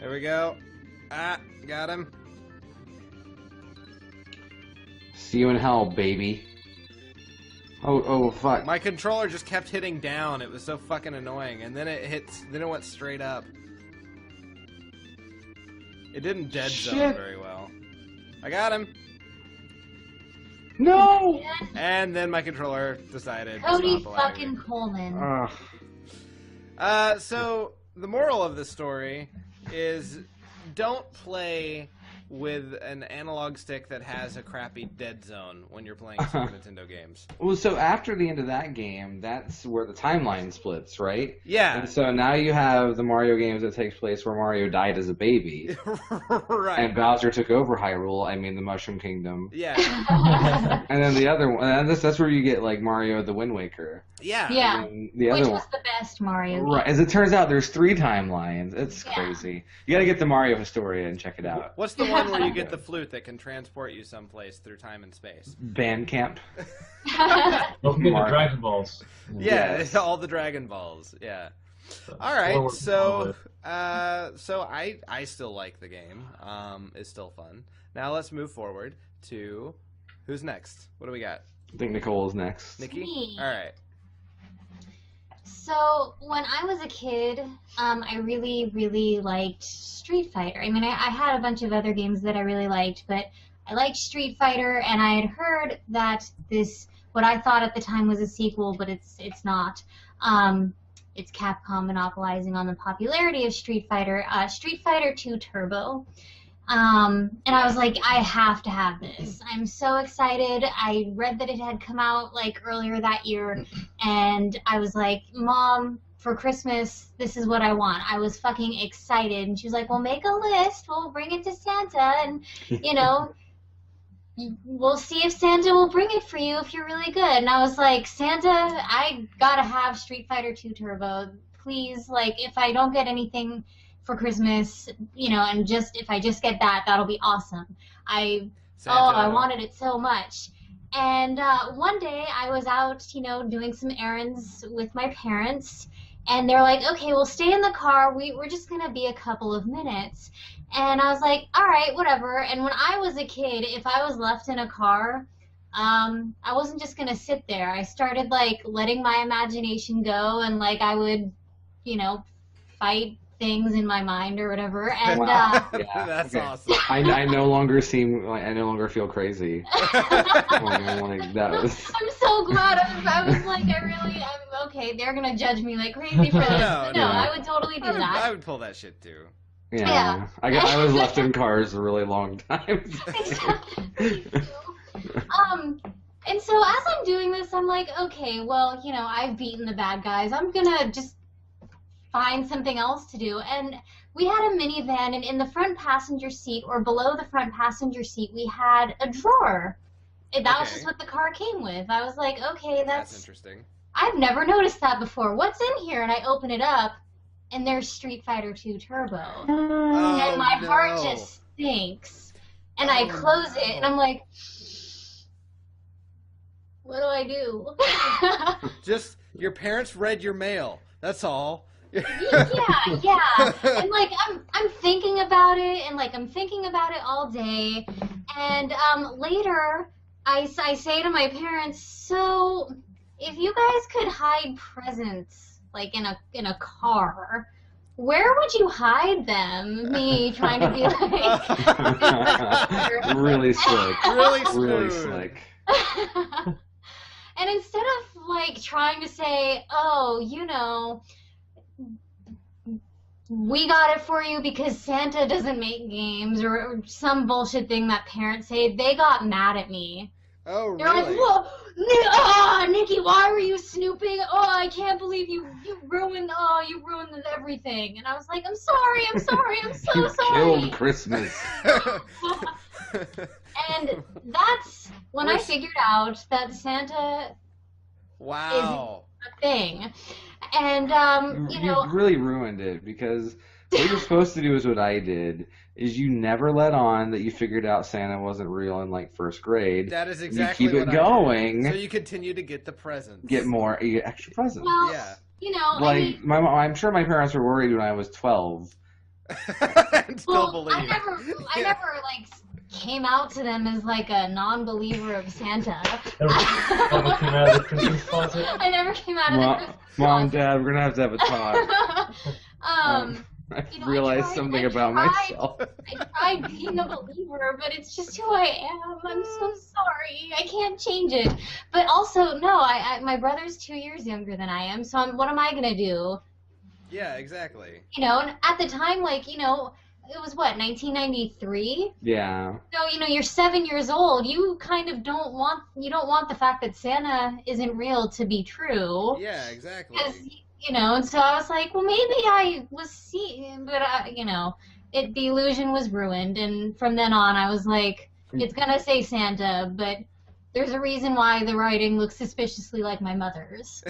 There we go. Ah, got him. See you in hell, baby. Oh, fuck. My controller just kept hitting down. It was so fucking annoying. And then it went straight up. It didn't dead zone Shit. very well. I got him. No! And then my controller decided Cody to stop allowing fucking me. Coleman. So the moral of the story is don't play with an analog stick that has a crappy dead zone when you're playing Super Nintendo games. Well, so after the end of that game, that's where the timeline splits, right? Yeah. And so now you have the Mario games that takes place where Mario died as a baby, Right. and Bowser took over Hyrule, the Mushroom Kingdom. Yeah. And then the other one, and that's where you get, like, Mario the Wind Waker. Yeah. Yeah. And the Which other was one. the best Mario Right, game. as it turns out, there's 3 timelines. It's Yeah. crazy. You gotta get the Mario Historia and check it out. What's the one where you get the flute that can transport you someplace through time and space? Bandcamp. Don't forget the Mario. Dragon Balls. Yeah, Yes. all the Dragon Balls. Yeah. All Or right, with- so I still like the game. It's still fun. Now let's move forward to who's next. What do we got? I think Nicole is next. Nikki. Me. All right. So when I was a kid, I really, really liked Street Fighter. I mean, I had a bunch of other games that I really liked, but I liked Street Fighter, and I had heard that this, what I thought at the time was a sequel, but it's not. It's Capcom monopolizing on the popularity of Street Fighter. Street Fighter 2 Turbo. And I was like, I have to have this. I'm so excited. I read that it had come out like earlier that year, and I was like, Mom, for Christmas, this is what I want. I was fucking excited. And she was like, well, make a list. We'll bring it to Santa, and, we'll see if Santa will bring it for you if you're really good. And I was like, Santa, I gotta have Street Fighter 2 Turbo. Please, like, if I don't get anything for Christmas, and if I just get that, that'll be awesome. I wanted it so much. And one day I was out, doing some errands with my parents, and they're like, okay, we'll stay in the car. We're just going to be a couple of minutes. And I was like, all right, whatever. And when I was a kid, if I was left in a car, I wasn't just going to sit there. I started, like, letting my imagination go, and, like, I would, fight things in my mind or whatever. And Wow. That's Okay. awesome. I no longer feel crazy. That was. I'm so glad. I was like, I'm okay. They're gonna judge me like crazy for this. No, No, no. I would totally do I that. would pull that shit too. Yeah. I was left in cars a really long time. And so as I'm doing this, I'm like, okay, well, I've beaten the bad guys. I'm gonna just find something else to do. And we had a minivan, and in the front passenger seat, or below the front passenger seat, we had a drawer. That was just what the car came with. I was like, okay, That's interesting. I've never noticed that before. What's in here? And I open it up, and there's Street Fighter 2 Turbo. And my heart just sinks. And I close it, and I'm like, what do I do? Just your parents read your mail. That's all. Yeah. And like I'm thinking about it, and like I'm thinking about it all day. And later I say to my parents, so if you guys could hide presents like in a car, where would you hide them? Me trying to be like Really slick. Really Really smooth. slick. And instead of, like, trying to say, oh, you know, we got it for you because Santa doesn't make games, or some bullshit thing that parents say, they got mad at me. Oh, They're like, really? whoa, Nikki, why were you snooping? Oh, I can't believe you ruined everything. And I was like, I'm sorry, I'm so You sorry. killed Christmas. And that's when I figured out that Santa Wow. is a thing. And, you know... You really ruined it, because what you're supposed to do is what I did, is you never let on that you figured out Santa wasn't real in, like, first grade. That is exactly you keep what it going. I did. So you continue to get the presents. You get extra presents. Well, Yeah. you know, Like, I mean, I'm sure my parents were worried when I was 12. And still well, believe. I never, like, came out to them as, like, a non-believer of Santa. Never came out of the Christmas closet. I never came out of the Christmas Mom, closet. Dad, we're going to have a talk. I You know, realized I something tried- about myself. I tried being a believer, but it's just who I am. I'm so sorry. I can't change it. But also, no, my brother's 2 years younger than I am, so what am I going to do? Yeah, exactly. You know, and at the time, like, you know, it was what, 1993? Yeah. So, you know, you're 7 years old. You kind of don't want the fact that Santa isn't real to be true. Yeah, exactly. Because, you know, and so I was like, well, maybe I was seeing, but, you know, the illusion was ruined. And from then on, I was like, it's going to say Santa, but there's a reason why the writing looks suspiciously like my mother's.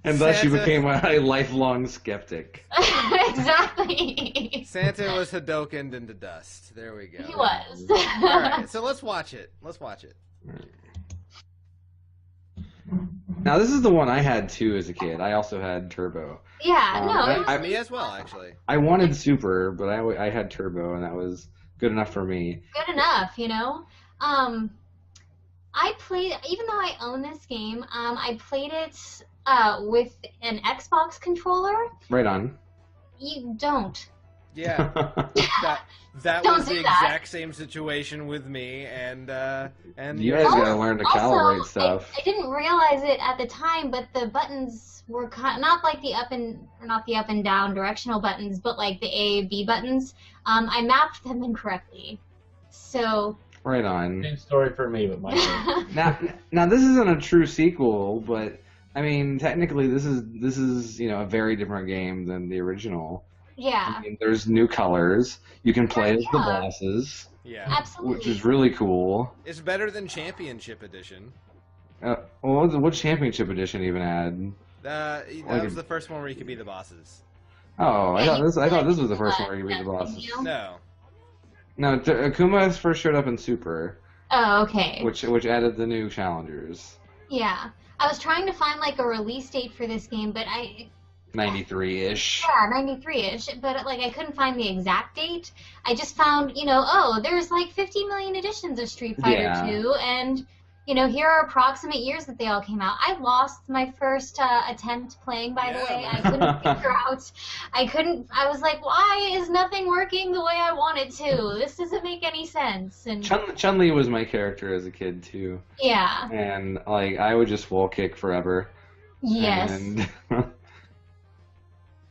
And thus you Santa- became a lifelong skeptic. Exactly. Santa was Hadokened into dust. There we go. He was. All right, so let's watch it. Now, this is the one I had too as a kid. I also had Turbo. Yeah, no, it was Me as well, actually. I wanted Super, but I had Turbo, and that was good enough for me. good enough, you know. I played, even though I own this game, I played it with an Xbox controller. Right on. You don't. Yeah, that Don't was the do that. exact same situation with me, and You guys gotta learn to calibrate stuff. I didn't realize it at the time, but the buttons were not like not the up and down directional buttons, but like the A, B buttons. I mapped them incorrectly. So. Right on. Same story for me with my game. Now this isn't a true sequel, but I mean technically this is a very different game than the original. Yeah. I mean, there's new colors. You can play as the Yeah. bosses, yeah, Absolutely. which is really cool. it's better than Championship Edition. What Championship Edition even had? That was the first one where you could be the bosses. Oh, I thought this was the first one where you beat the bosses. No. No, Akuma first showed up in Super, Oh, okay. which added the new challengers. Yeah. I was trying to find like a release date for this game, but 93-ish. Yeah, 93-ish, but like I couldn't find the exact date. I just found, there's like 50 million editions of Street Fighter Yeah. 2, and here are approximate years that they all came out. I lost my first attempt playing, by the way. I couldn't figure out. I was like, why is nothing working the way I want it to? This doesn't make any sense. And Chun-Li was my character as a kid too, yeah, and like I would just wall kick forever. yes. And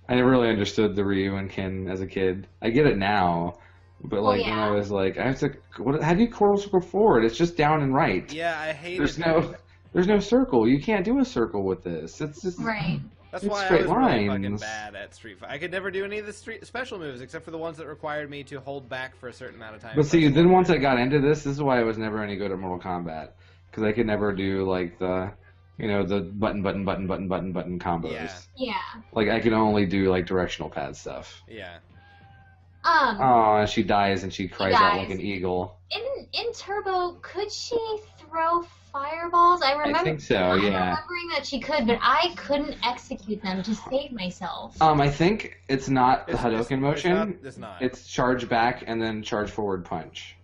I never really understood the Ryu and Ken as a kid. I get it now, but like when I was like, how do you circle forward? It's just down and right. Yeah, I hate There's it. there's no circle. You can't do a circle with this. It's just Right. That's It's why I straight was really lines. fucking bad at Street Fighter. I could never do any of the special moves except for the ones that required me to hold back for a certain amount of time. But see, then once I got into this is why I was never any good at Mortal Kombat, because I could never do like the button combos. Yeah. Yeah. Like I could only do like directional pad stuff. Yeah. Oh, she dies and she cries out like dies. an eagle. In Turbo, could she throw fireballs? I think so, I'm yeah. remembering that she could, but I couldn't execute them to save myself. I think it's not the It's Hadouken motion. It's not. It's charge back and then charge forward punch.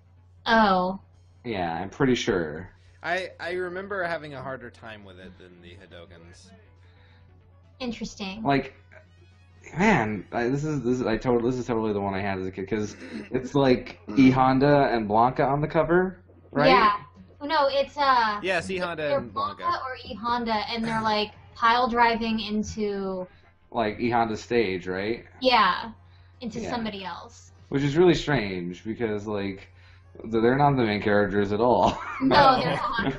Oh. Yeah, I'm pretty sure. I remember having a harder time with it than the Hadokens. Interesting. Like, man, this is totally the one I had as a kid because it's like E Honda and Blanca on the cover, right? Yeah. No, it's Yes, E Honda either and Blanca. or E Honda, and they're like pile driving into Like E Honda's stage, right? into somebody else. Which is really strange because like they're not the main characters at all. No, they're not.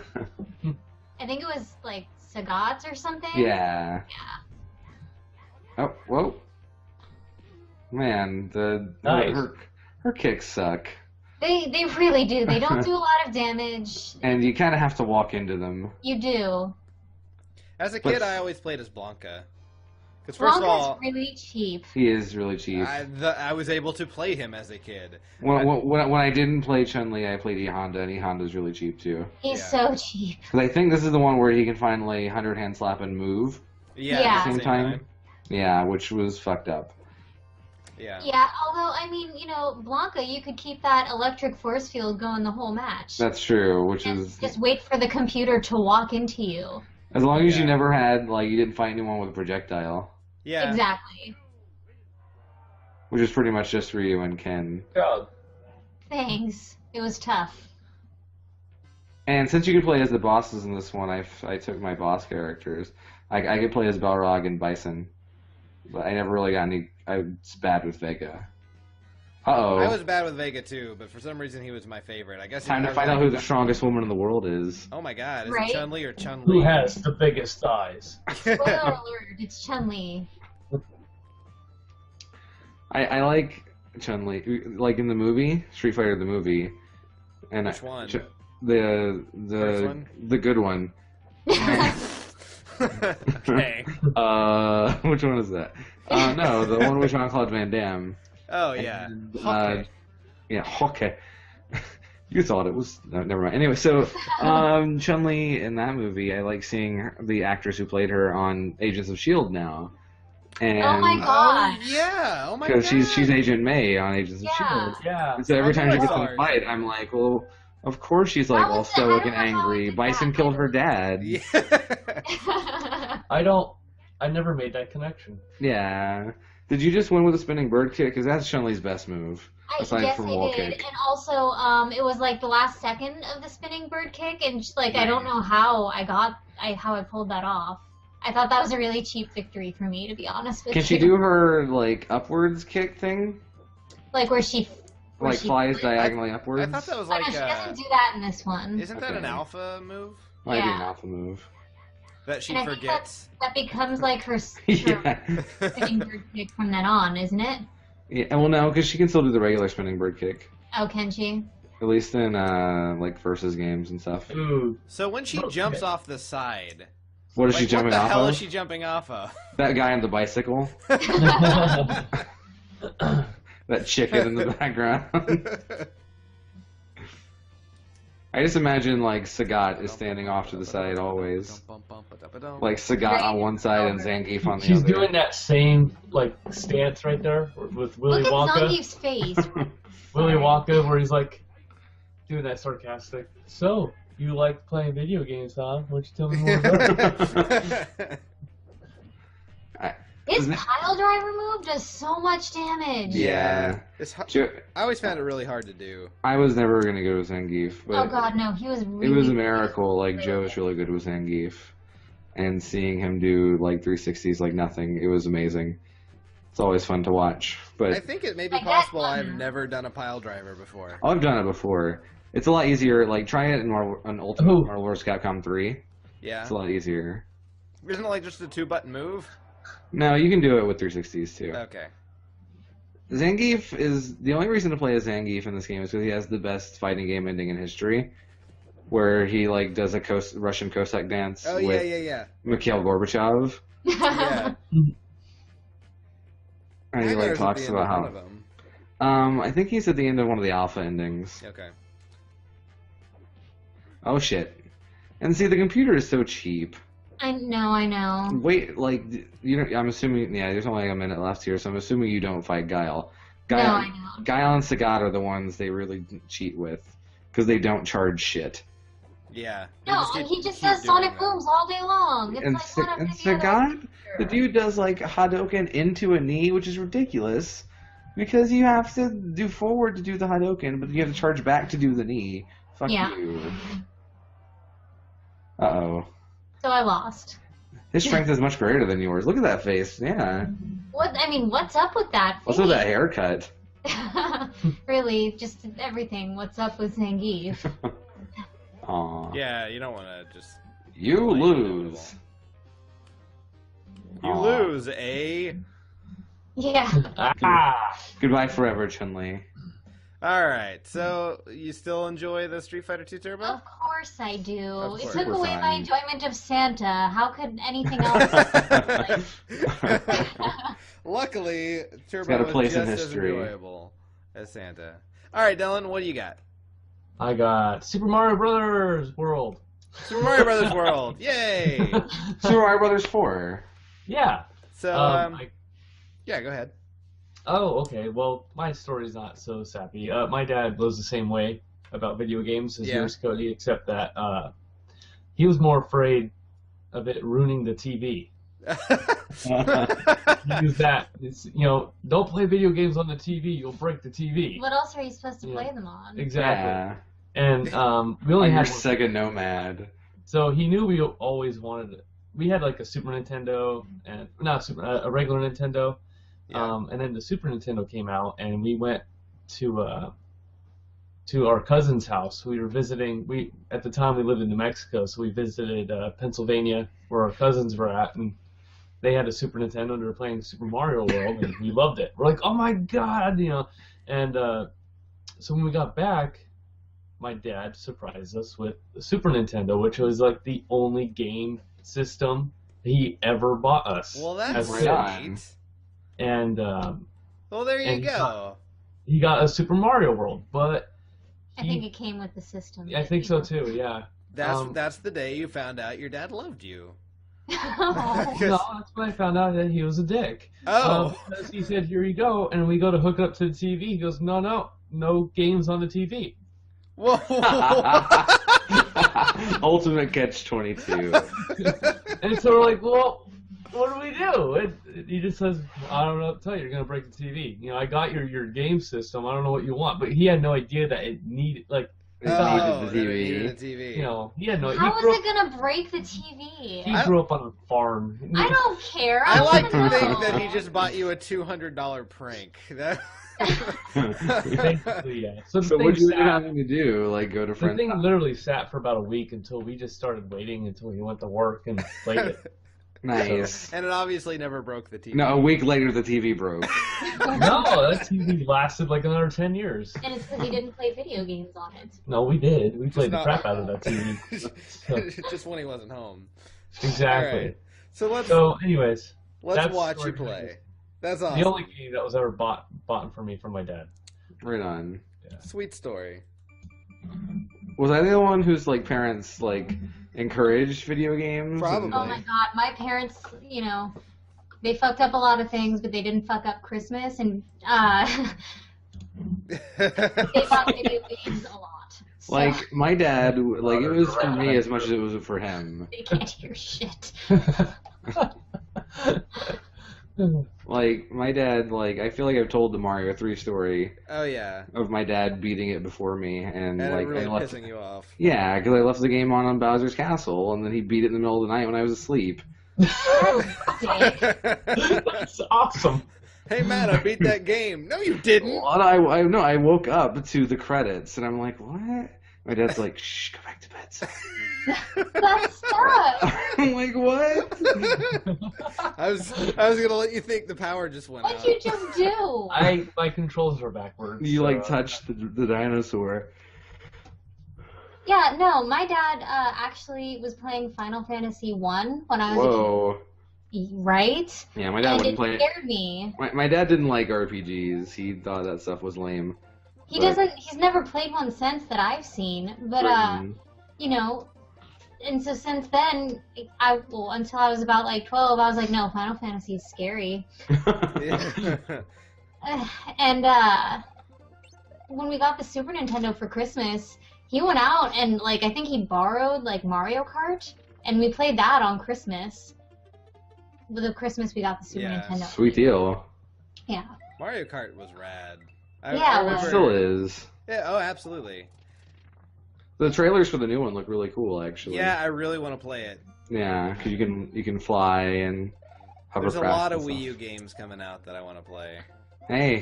I think it was like Sagat or something. Yeah. Yeah. Oh, whoa. Man, Nice. her kicks suck. They really do. They don't do a lot of damage. And you kind of have to walk into them. You do. As a But- kid, I always played as Blanca. Because first of Blanca's all, really cheap. He is really cheap. I was able to play him as a kid. When I didn't play Chun-Li, I played E Honda, and E Honda's really cheap too. He's Yeah. so cheap. Because I think this is the one where he can finally 100-hand slap and move. Yeah. Yeah. At the Same time. Yeah, which was fucked up. Yeah. Yeah, although, I mean, Blanca, you could keep that electric force field going the whole match. That's true, which and is just wait for the computer to walk into you. as long as you Yeah. never had you didn't fight anyone with a projectile, Yeah. Exactly. which is pretty much just Ryu and Ken. God. Thanks. It was tough. And since you could play as the bosses in this one, I took my boss characters. I could play as Balrog and Bison, but I never really got any. I was bad with Vega. Uh-oh. I was bad with Vega too, but for some reason he was my favorite. I guess. Time to find out who the strongest woman in the world is. Oh my God! Is Right? it Chun-Li or Chun-Li? Who has the biggest thighs? Spoiler alert, it's Chun-Li. I like Chun-Li, like in the movie Street Fighter the movie, and Which one? The First one? the good one. Okay. Which one is that? No, the one with Jean-Claude Van Damme. Oh yeah. And, Okay. Yeah, okay. You thought it was no, never mind. Anyway, so Chun-Li in that movie, I like seeing the actress who played her on Agents of Shield now, and Oh my God. Oh yeah. Oh my God. because she's Agent May on Agents of Yeah. Shield. Yeah. And so every I time know she gets it's in a hard. fight, I'm like, well, of course she's like How all was it? I stoic don't and know how angry. it did Bison that. killed her dad. Yeah. I never made that connection. Yeah. Did you just win with a spinning bird kick? Because that's Chun-Li's best move. Aside Yes, from I wall did. kick. And also, it was like the last second of the spinning bird kick, and just, like I don't know how I pulled that off. I thought that was a really cheap victory for me, to be honest with Can you. she do her like upwards kick thing? like where she Like she flies flies? diagonally I upwards? thought that was Oh, no, like. she doesn't do that in this one. Isn't that Okay. an alpha move Might be an Yeah. alpha move. that she And I think forgets? That becomes like her Yeah. spinning bird kick from then on, isn't it? Yeah. Well, no, because she can still do the regular spinning bird kick. Oh, can she? At least in like versus games and stuff. Ooh. So when she Okay. jumps off the side, What is she like, jumping what the off hell of? is she jumping off of? That guy on the bicycle. That chicken in the background. I just imagine like Sagat is standing off to the side always. Like Sagat on one side and Zangief on the She's other. doing that same stance right there with Willy Look at Wonka. Zangief's face. Willy Wonka, where he's like doing that sarcastic. So you like playing video games, huh? Why don't you tell me more about it? His Isn't it- pile driver move does so much damage. Yeah. I always found it really hard to do. I was never gonna go with Zangief, but Oh God, no, he was it really. was a miracle. Like Joe was really good with Zangief, and seeing him do like 360s like nothing, it was amazing. It's always fun to watch. I But think it may be Like that possible one. I've never done a pile driver before. I've done it before. It's a lot easier. Like try it in Ultimate Ooh. Marvel vs. Capcom 3. Yeah. It's a lot easier. Isn't it like just a 2-button move? No, you can do it with 360s too. Okay. Zangief is the only reason to play as Zangief in this game is because he has the best fighting game ending in history, where he like does a Russian Cossack dance Oh, yeah, with yeah. Mikhail Gorbachev, Yeah. and he Nightmare's like at talks the end about of one of how. them. I think he's at the end of one of the alpha endings. Okay. Oh shit! And see, the computer is so cheap. I know. Wait, like you know, I'm assuming there's only a minute left here, so I'm assuming you don't fight Guile. No, I know. Guile and Sagat are the ones they really cheat with, because they don't charge shit. Yeah. No, he just does Sonic Booms all day long. It's And, like one after the Sagat, the dude does like Hadouken into a knee, which is ridiculous. Because you have to do forward to do the Hadouken, but you have to charge back to do the knee. Fuck you. Uh-oh. So I lost. His strength is much greater than yours. Look at that face. Yeah. What's up with that face? What's with that haircut? Really, just everything. What's up with Zangief? Aw. Yeah, you don't want to just... You lose. You lose, eh? Yeah. Goodbye forever, Chun-Li. Alright, so you still enjoy the Street Fighter 2 Turbo? Of course I do. Of It course. took away Super my fun. enjoyment of Santa. How could anything else? Luckily, got Turbo a place was in just as history. enjoyable as Santa. Alright, Dylan, what do you got? I got Super Mario Brothers World. Super Mario Brothers World! Yay! Super Mario Brothers 4. Yeah. So, yeah, go ahead. Oh, okay. Well, my story's not so sappy. My dad was the same way about video games as yours, Cody, except that he was more afraid of it ruining the TV. He used that. It's, don't play video games on the TV. You'll break the TV. What else are you supposed to play them on? Exactly. Yeah. And we only Your had one. Sega Nomad. So he knew we always wanted it. We had like a Super Nintendo and a regular Nintendo. Yeah. And then the Super Nintendo came out, and we went to our cousin's house. We were visiting. At the time we lived in New Mexico, so we visited Pennsylvania, where our cousins were at, and they had a Super Nintendo. And they were playing Super Mario World, and we loved it. We're like, oh my god, And so when we got back, my dad surprised us with the Super Nintendo, which was like the only game system he ever bought us. Well, that's as a kid. sweet. And Well, there you and go. he got a Super Mario World, but I think it came with the system. I think so too. Yeah. That's the day you found out your dad loved you. Oh. No, that's when I found out that he was a dick. Oh. Because he said, "Here you go," and we go to hook it up to the TV. He goes, "No games on the TV." Whoa. Ultimate Catch-22. And so we're like, "Well, what do we do?" And he just says, "I don't know what to tell you. You're gonna break the TV. I got your game system. I don't know what you want." But he had no idea that it needed It Oh, needed the that TV. it needed the TV. he had no. How he grew is up, it gonna break the TV? He grew up on a farm. I don't care. I like wanna to think know. that he just bought you a $200 prank. That... Basically, yeah. So the So what thing you end up sat- having to do? Like go to the friends' thing house? literally sat for about a week until we just started waiting until he went to work and played it. Nice. And it obviously never broke the TV. No, a week later the TV broke. No, that TV lasted like another 10 years. And it's because he didn't play video games on it. No, we did. We played the not- crap out of that TV. Just when he wasn't home. Exactly. Alright. So let's Anyways, that's watch you story play. time. That's awesome. The only game that was ever bought for me from my dad. Right on. Sweet story. Was I the one whose parents encouraged video games? Probably. Oh my god, my parents, they fucked up a lot of things, but they didn't fuck up Christmas, and they bought video games a lot. So My dad, it was for me as much as it was for him. they can't hear shit. My dad, I feel like I've told the Mario 3 story Oh yeah. of my dad beating it before me, and And it really I left. pissing you off. Yeah, because I left the game on Bowser's Castle, and then he beat it in the middle of the night when I was asleep. Dick. That's awesome. Hey man, I beat that game. No, you didn't. Well, I woke up to the credits, and I'm like, what? My dad's like, shh, go back to bed. son." That's tough. I'm like, what? I was gonna let you think the power just went What'd out. you just do? My controls are backwards. You so, touched the dinosaur. Yeah, no, my dad actually was playing Final Fantasy 1 when I was Whoa. a kid. Right? Yeah, my dad And wouldn't it play it. scared me. My dad didn't like RPGs. He thought that stuff was lame. He But- doesn't. He's never played one since that I've seen. But Britain. and so since then, until I was about 12, I was like, no, Final Fantasy is scary. And when we got the Super Nintendo for Christmas, He went out and, like, I think he borrowed, like, Mario Kart, and we played that on Christmas. With the Christmas, we got the Super Nintendo. Sweet deal. Yeah. Mario Kart was rad. Yeah, it It was. still is. Yeah, oh, absolutely. The trailers for the new one look really cool, actually. Yeah, I really want to play it. Yeah, because you can fly and hovercraft. There's a lot of and Wii stuff. U games coming out that I want to play. Hey,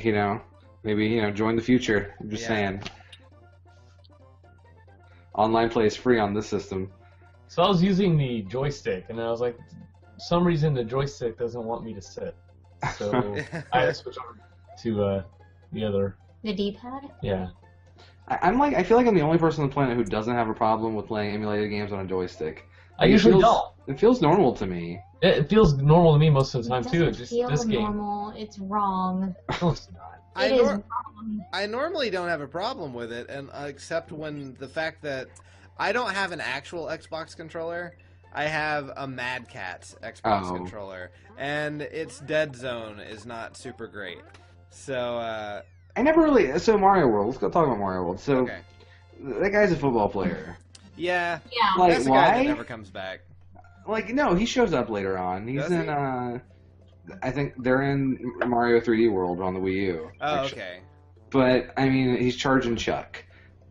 maybe join the future. I'm just saying. Online play is free on this system. So I was using the joystick, and I was like, for some reason the joystick doesn't want me to sit. So I had to switch over to the other. The D-pad? Yeah. I feel like I'm the only person on the planet who doesn't have a problem with playing emulated games on a joystick. I usually don't. It feels normal to me. It feels normal to me most of the time It too. doesn't Just feel this game. normal. It's wrong. No, it's not. I It is nor- wrong. I normally don't have a problem with it, and except when the fact that I don't have an actual Xbox controller. I have a Mad Catz Xbox controller, and its dead zone is not super great. So, I never really. So Mario World. Let's go talk about Mario World. So okay. that guy's a football player. Yeah, Yeah. Like, that's the guy why? that never comes back. Like, no, he shows up later on. He's Does he? in. I think they're in Mario 3D World on the Wii U. Oh, actually. okay. But I mean, he's charging Chuck,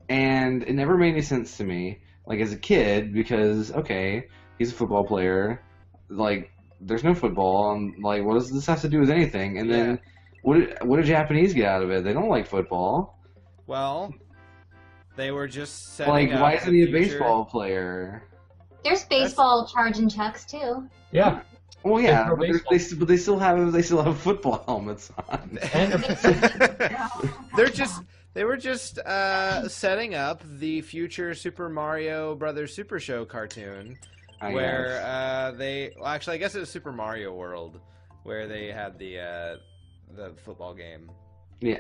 and it never made any sense to me. Like as a kid, because okay, he's a football player. Like, there's no football, and like, what does this have to do with anything? And then, what did Japanese get out of it? They don't like football. Well, they were just setting Like, up why the isn't he a future- baseball player? There's baseball charging chucks, too. Yeah. Well, yeah, for but they still have football helmets on. They were just setting up the future Super Mario Brothers Super Show cartoon, where I guess it was Super Mario World, where they had the football game. Yeah,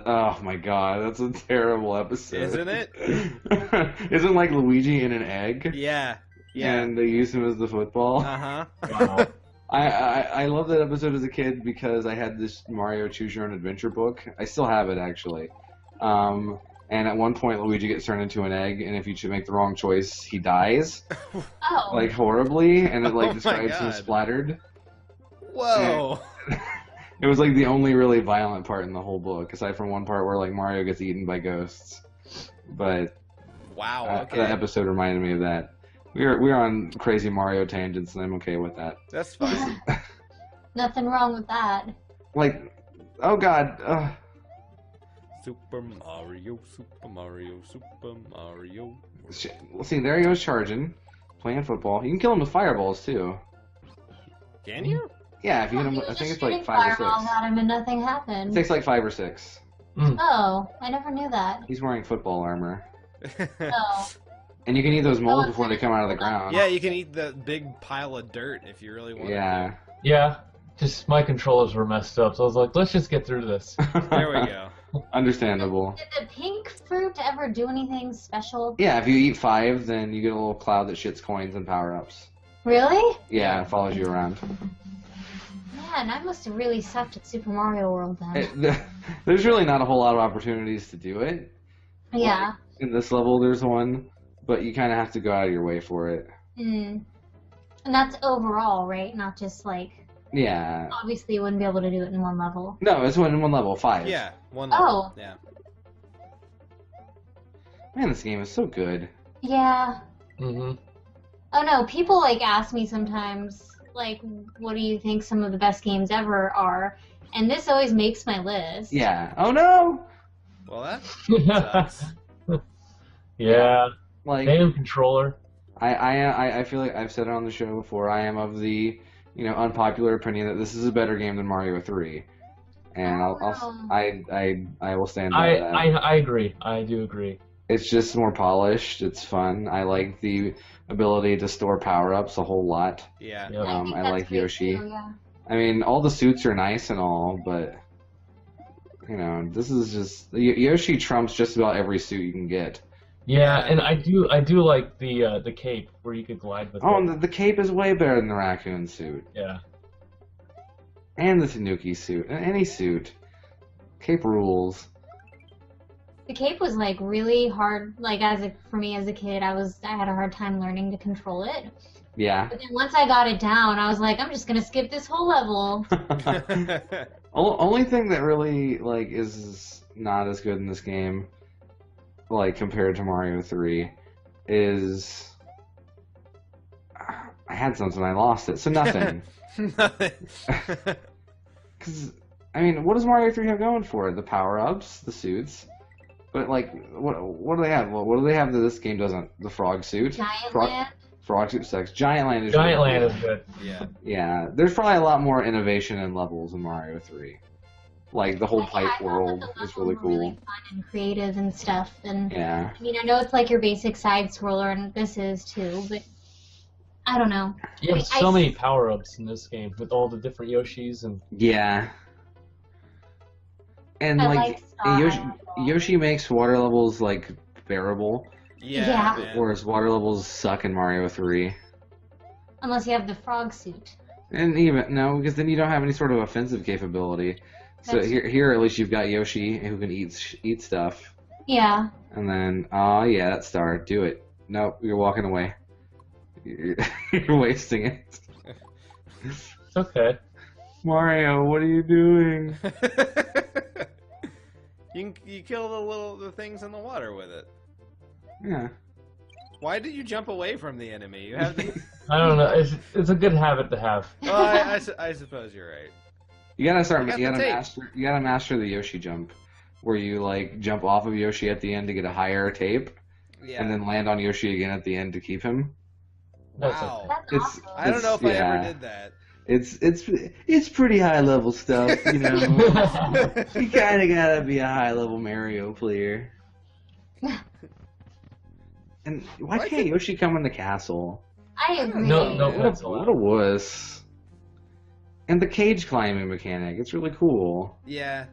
oh my god, that's a terrible episode. Isn't it? Isn't like Luigi in an egg? Yeah. Yeah. And they use him as the football. Uh-huh. Wow. I love that episode as a kid because I had this Mario Choose Your Own Adventure book. I still have it actually. And at one point Luigi gets turned into an egg, and if you should make the wrong choice, he dies. Oh. Like horribly, and it like Oh my describes him God. splattered. Whoa. It was like the only really violent part in the whole book, aside from one part where like Mario gets eaten by ghosts. But Wow. Okay. that episode reminded me of that. We're on crazy Mario tangents, and I'm okay with that. That's fine. Nothing wrong with that. Like, oh god, Super Mario, Super Mario, Super Mario. let's see, there he goes charging, playing football. You can kill him with fireballs too. Can you? Yeah, if you hit He him, was I think just it's like shooting 5 or fireballs 6. at him and nothing It happened. takes like 5 or 6. Oh, I never knew that. He's wearing football armor, Oh. and you can eat those moles before they come out of the ground. Yeah, you can eat the big pile of dirt if you really want Yeah. Yeah. Just my controllers were messed up, so I was like, let's just get through this. to. There we go. Understandable. Did the pink fruit ever do anything special? Yeah, if you eat 5, then you get a little cloud that shits coins and power-ups. Really? Yeah, it follows you around. Man, I must have really sucked at Super Mario World then. There's really not a whole lot of opportunities to do it. Yeah. In this level, there's one, but you kind of have to go out of your way for it. Mm. And that's overall, right? Not just like, Yeah. obviously you wouldn't be able to do it in one level. No, it's one in one level, 5. Yeah, one level. Oh. Yeah. Man, this game is so good. Yeah. Mm-hmm. Oh no, people like ask me sometimes, like, what do you think some of the best games ever are? And this always makes my list. Yeah. Oh no! Well, that sucks. Yeah. Like, Damn controller. I feel like I've said it on the show before. I am of the, unpopular opinion that this is a better game than Mario 3, and I will stand by that. I agree. I do agree. It's just more polished. It's fun. I like the ability to store power-ups a whole lot. Yeah. Yep. I think I that's like great Yoshi. too, yeah. I mean, all the suits are nice and all, but this is just Yoshi trumps just about every suit you can get. Yeah, and I do like the cape where you could glide with Oh, it. and the cape is way better than the raccoon suit. Yeah. And the Tanuki suit. And any suit. Cape rules. The cape was like really hard. Like for me as a kid, I had a hard time learning to control it. Yeah. But then once I got it down, I was like, I'm just gonna skip this whole level. Only thing that really like is not as good in this game, like compared to Mario 3, is I had something, I lost it, so nothing. Nothing. Because I mean, what does Mario 3 have going for it? The power-ups, the suits, but like, what do they have? What do they have that this game doesn't? The frog suit. Giant Land. Frog suit sucks. Giant Land is Giant really Land cool. is good. Yeah. Yeah, there's probably a lot more innovation in levels in Mario 3. Like the whole I pipe thought world that the is really levels were cool. really fun and creative and stuff. And Yeah. I mean, I know it's like your basic side scroller, and this is too, but I don't know. You have so many power-ups in this game with all the different Yoshis and... Yeah. And I like Yoshi makes water levels like bearable, Yeah. Yeah. Man. whereas water levels suck in Mario 3. Unless you have the frog suit. And even no, because then you don't have any sort of offensive capability. So That's- here at least you've got Yoshi who can eat stuff. Yeah. And then oh yeah, that star, do it. Nope, you're walking away. You're wasting it. It's okay. Mario, what are you doing? you kill the things in the water with it. Yeah. Why did you jump away from the enemy? You have the... I don't know. It's a good habit to have. Well, I suppose you're right. You gotta start. I got You the gotta tape. master. You gotta master the Yoshi jump, where you like jump off of Yoshi at the end to get a higher tape, Yeah. and then land on Yoshi again at the end to keep him. That's Wow. okay. That's It's- awesome. I don't know if I Yeah. ever did that. It's pretty high level stuff, you know. You kind of gotta be a high level Mario player. And why Why can't could- Yoshi come in the castle? I agree. No, What a wuss. And the cage climbing mechanic, it's really cool. Yeah.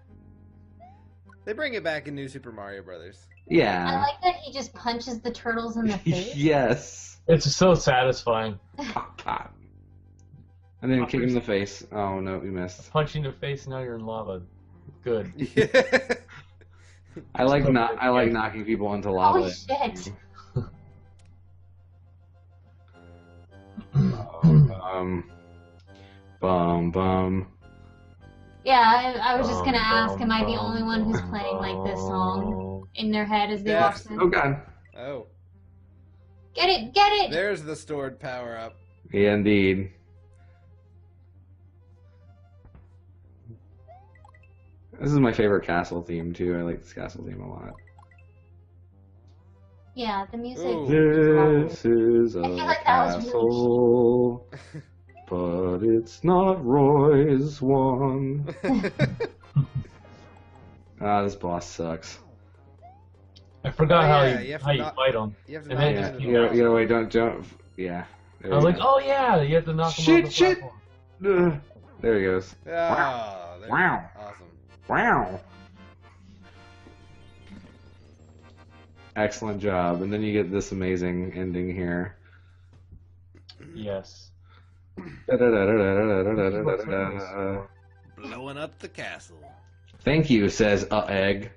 They bring it back in New Super Mario Brothers. I Yeah. like that he just punches the turtles in the face. Yes. It's so satisfying. Pop, pop. And then kick him in the face. Oh no, we missed. Punch you in the face, now you're in lava. Good. I like knocking people into lava. Holy shit. Bum. Yeah, I was just gonna ask, am I the only one who's playing like this song in their head as they Yeah. watch this? Oh god. Oh, Get it, get it! there's the stored power up. Yeah, indeed. This is my favorite castle theme too. I like this castle theme a lot. Yeah, the music. Ooh. This is a I feel like that was castle, but it's not Roy's one. This boss sucks. I forgot Oh, yeah, you have to how you knock- fight him. You have to And knock then it Yeah, into the you gotta wall. wait, don't. Yeah. There I was you like, go. oh yeah, you have to knock him Shit, off the shit. platform. Ugh. There he goes. Oh, there- Wow. Awesome. Wow. Excellent job. And then you get this amazing ending here. Yes. Blowing up the castle. Thank you, says Egg.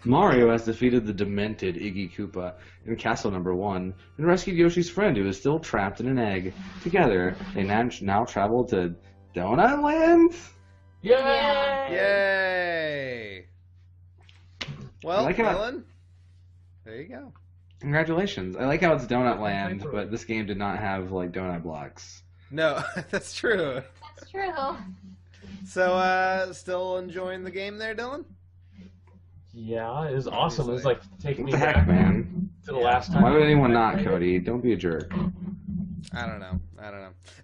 Mario has defeated the demented Iggy Koopa in Castle Number 1 and rescued Yoshi's friend who is still trapped in an egg. Together, they now travel to Donut Land? Yay! Yeah. Yay! Well, I like how- Dylan, there you go. Congratulations. I like how it's Donut Land, but this game did not have, like, donut blocks. No, that's true. That's true. So, still enjoying the game there, Dylan? Yeah, it was awesome. It was like taking What me the heck, back man? to the last time. Why would anyone not, Cody? Don't be a jerk. I don't know.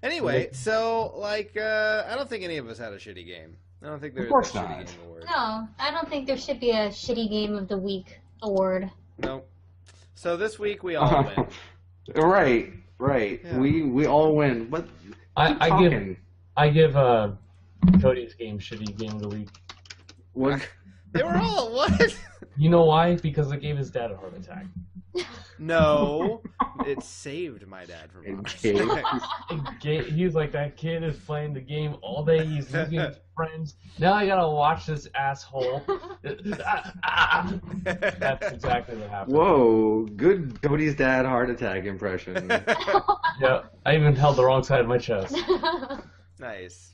Anyway, so, like, I don't think any of us had a shitty game. I don't think there's Of course a shitty not. game award. No, I don't think there should be a shitty game of the week award. Nope. So this week we all win. Right. Yeah. We all win. But I give Cody's game shitty game of the week. What? They were all what? You know why? Because it gave his dad a heart attack. No, it saved my dad from Okay. honesty. He's like, that kid is playing the game all day. He's looking at his friends. Now I gotta watch this asshole. That's exactly what happened. Whoa, good Cody's dad heart attack impression. Yeah, I even held the wrong side of my chest. Nice.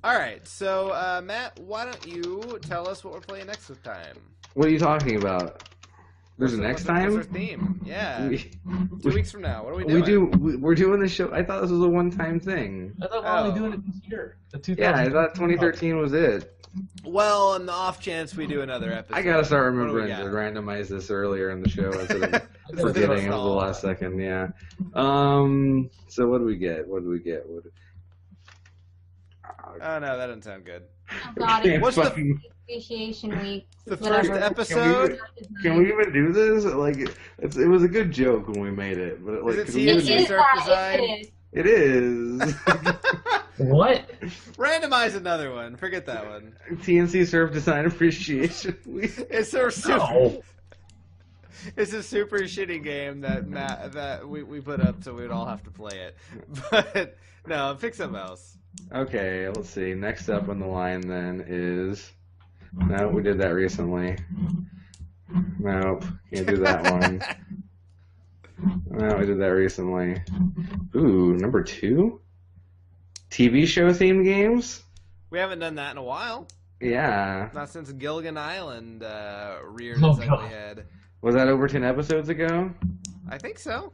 All right, so Matt, why don't you tell us what we're playing next time? What are you talking about? There's a next time? What's our theme? Yeah. We- 2 weeks from now. What are we doing? We're doing the show. I thought this was a one-time thing. I thought we were only doing it this year. The 2000. Yeah, I thought 2013 was it. Well, on the off chance we do another episode. I gotta start what do we remembering to got? randomize this earlier in the show instead of Okay. forgetting it was the last second. Yeah. So what do we get? What do we get? Oh no, that doesn't sound good. Oh, God, Can't What's the- fucking- Appreciation Week. The whatever. first episode. Can we even do this? Like, it was a good joke when we made it, but like, Is it could we TNT even It is surf that, design? it is. It is. What? Randomize another one. Forget that one. TNC Surf Design Appreciation Week. It's a super. No. It's a super shitty game that we put up so we'd all have to play it. But no, pick something else. Okay, let's see. Next up on the line then is. No, we did that recently. Nope, can't do that one. No, we did that recently. Ooh, number 2? TV show themed games? We haven't done that in a while. Yeah. Not since Gilligan Island reared Oh, its ugly God. head. Was that over 10 episodes ago? I think so.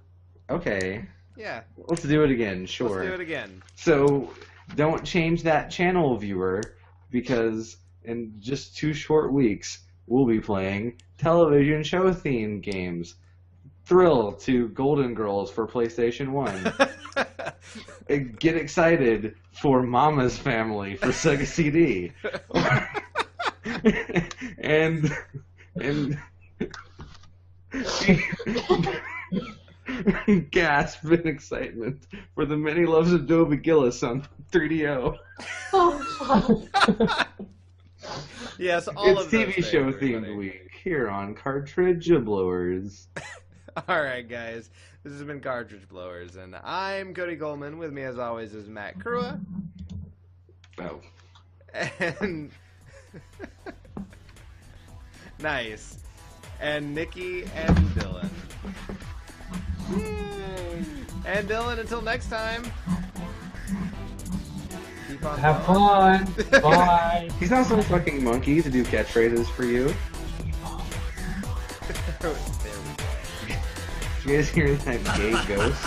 Okay. Yeah. Let's do it again, sure. Let's do it again. So, don't change that channel, viewer, because in just 2 short weeks, we'll be playing television show themed games. Thrill to Golden Girls for PlayStation 1. Get excited for Mama's Family for Sega CD. and gasp in excitement for The Many Loves of Dobie Gillis on 3DO. Yes, all It's of those TV things, show everybody. themed week here on Cartridge Blowers. All right, guys. This has been Cartridge Blowers, and I'm Cody Goldman. With me, as always, is Matt Krua. Oh. And nice. And Nikki and Dylan. And Dylan, until next time. Keep on Have blowing. fun. Bye. He's not some fucking monkey to do catchphrases for you. There we go. Did you guys hear that gay ghost?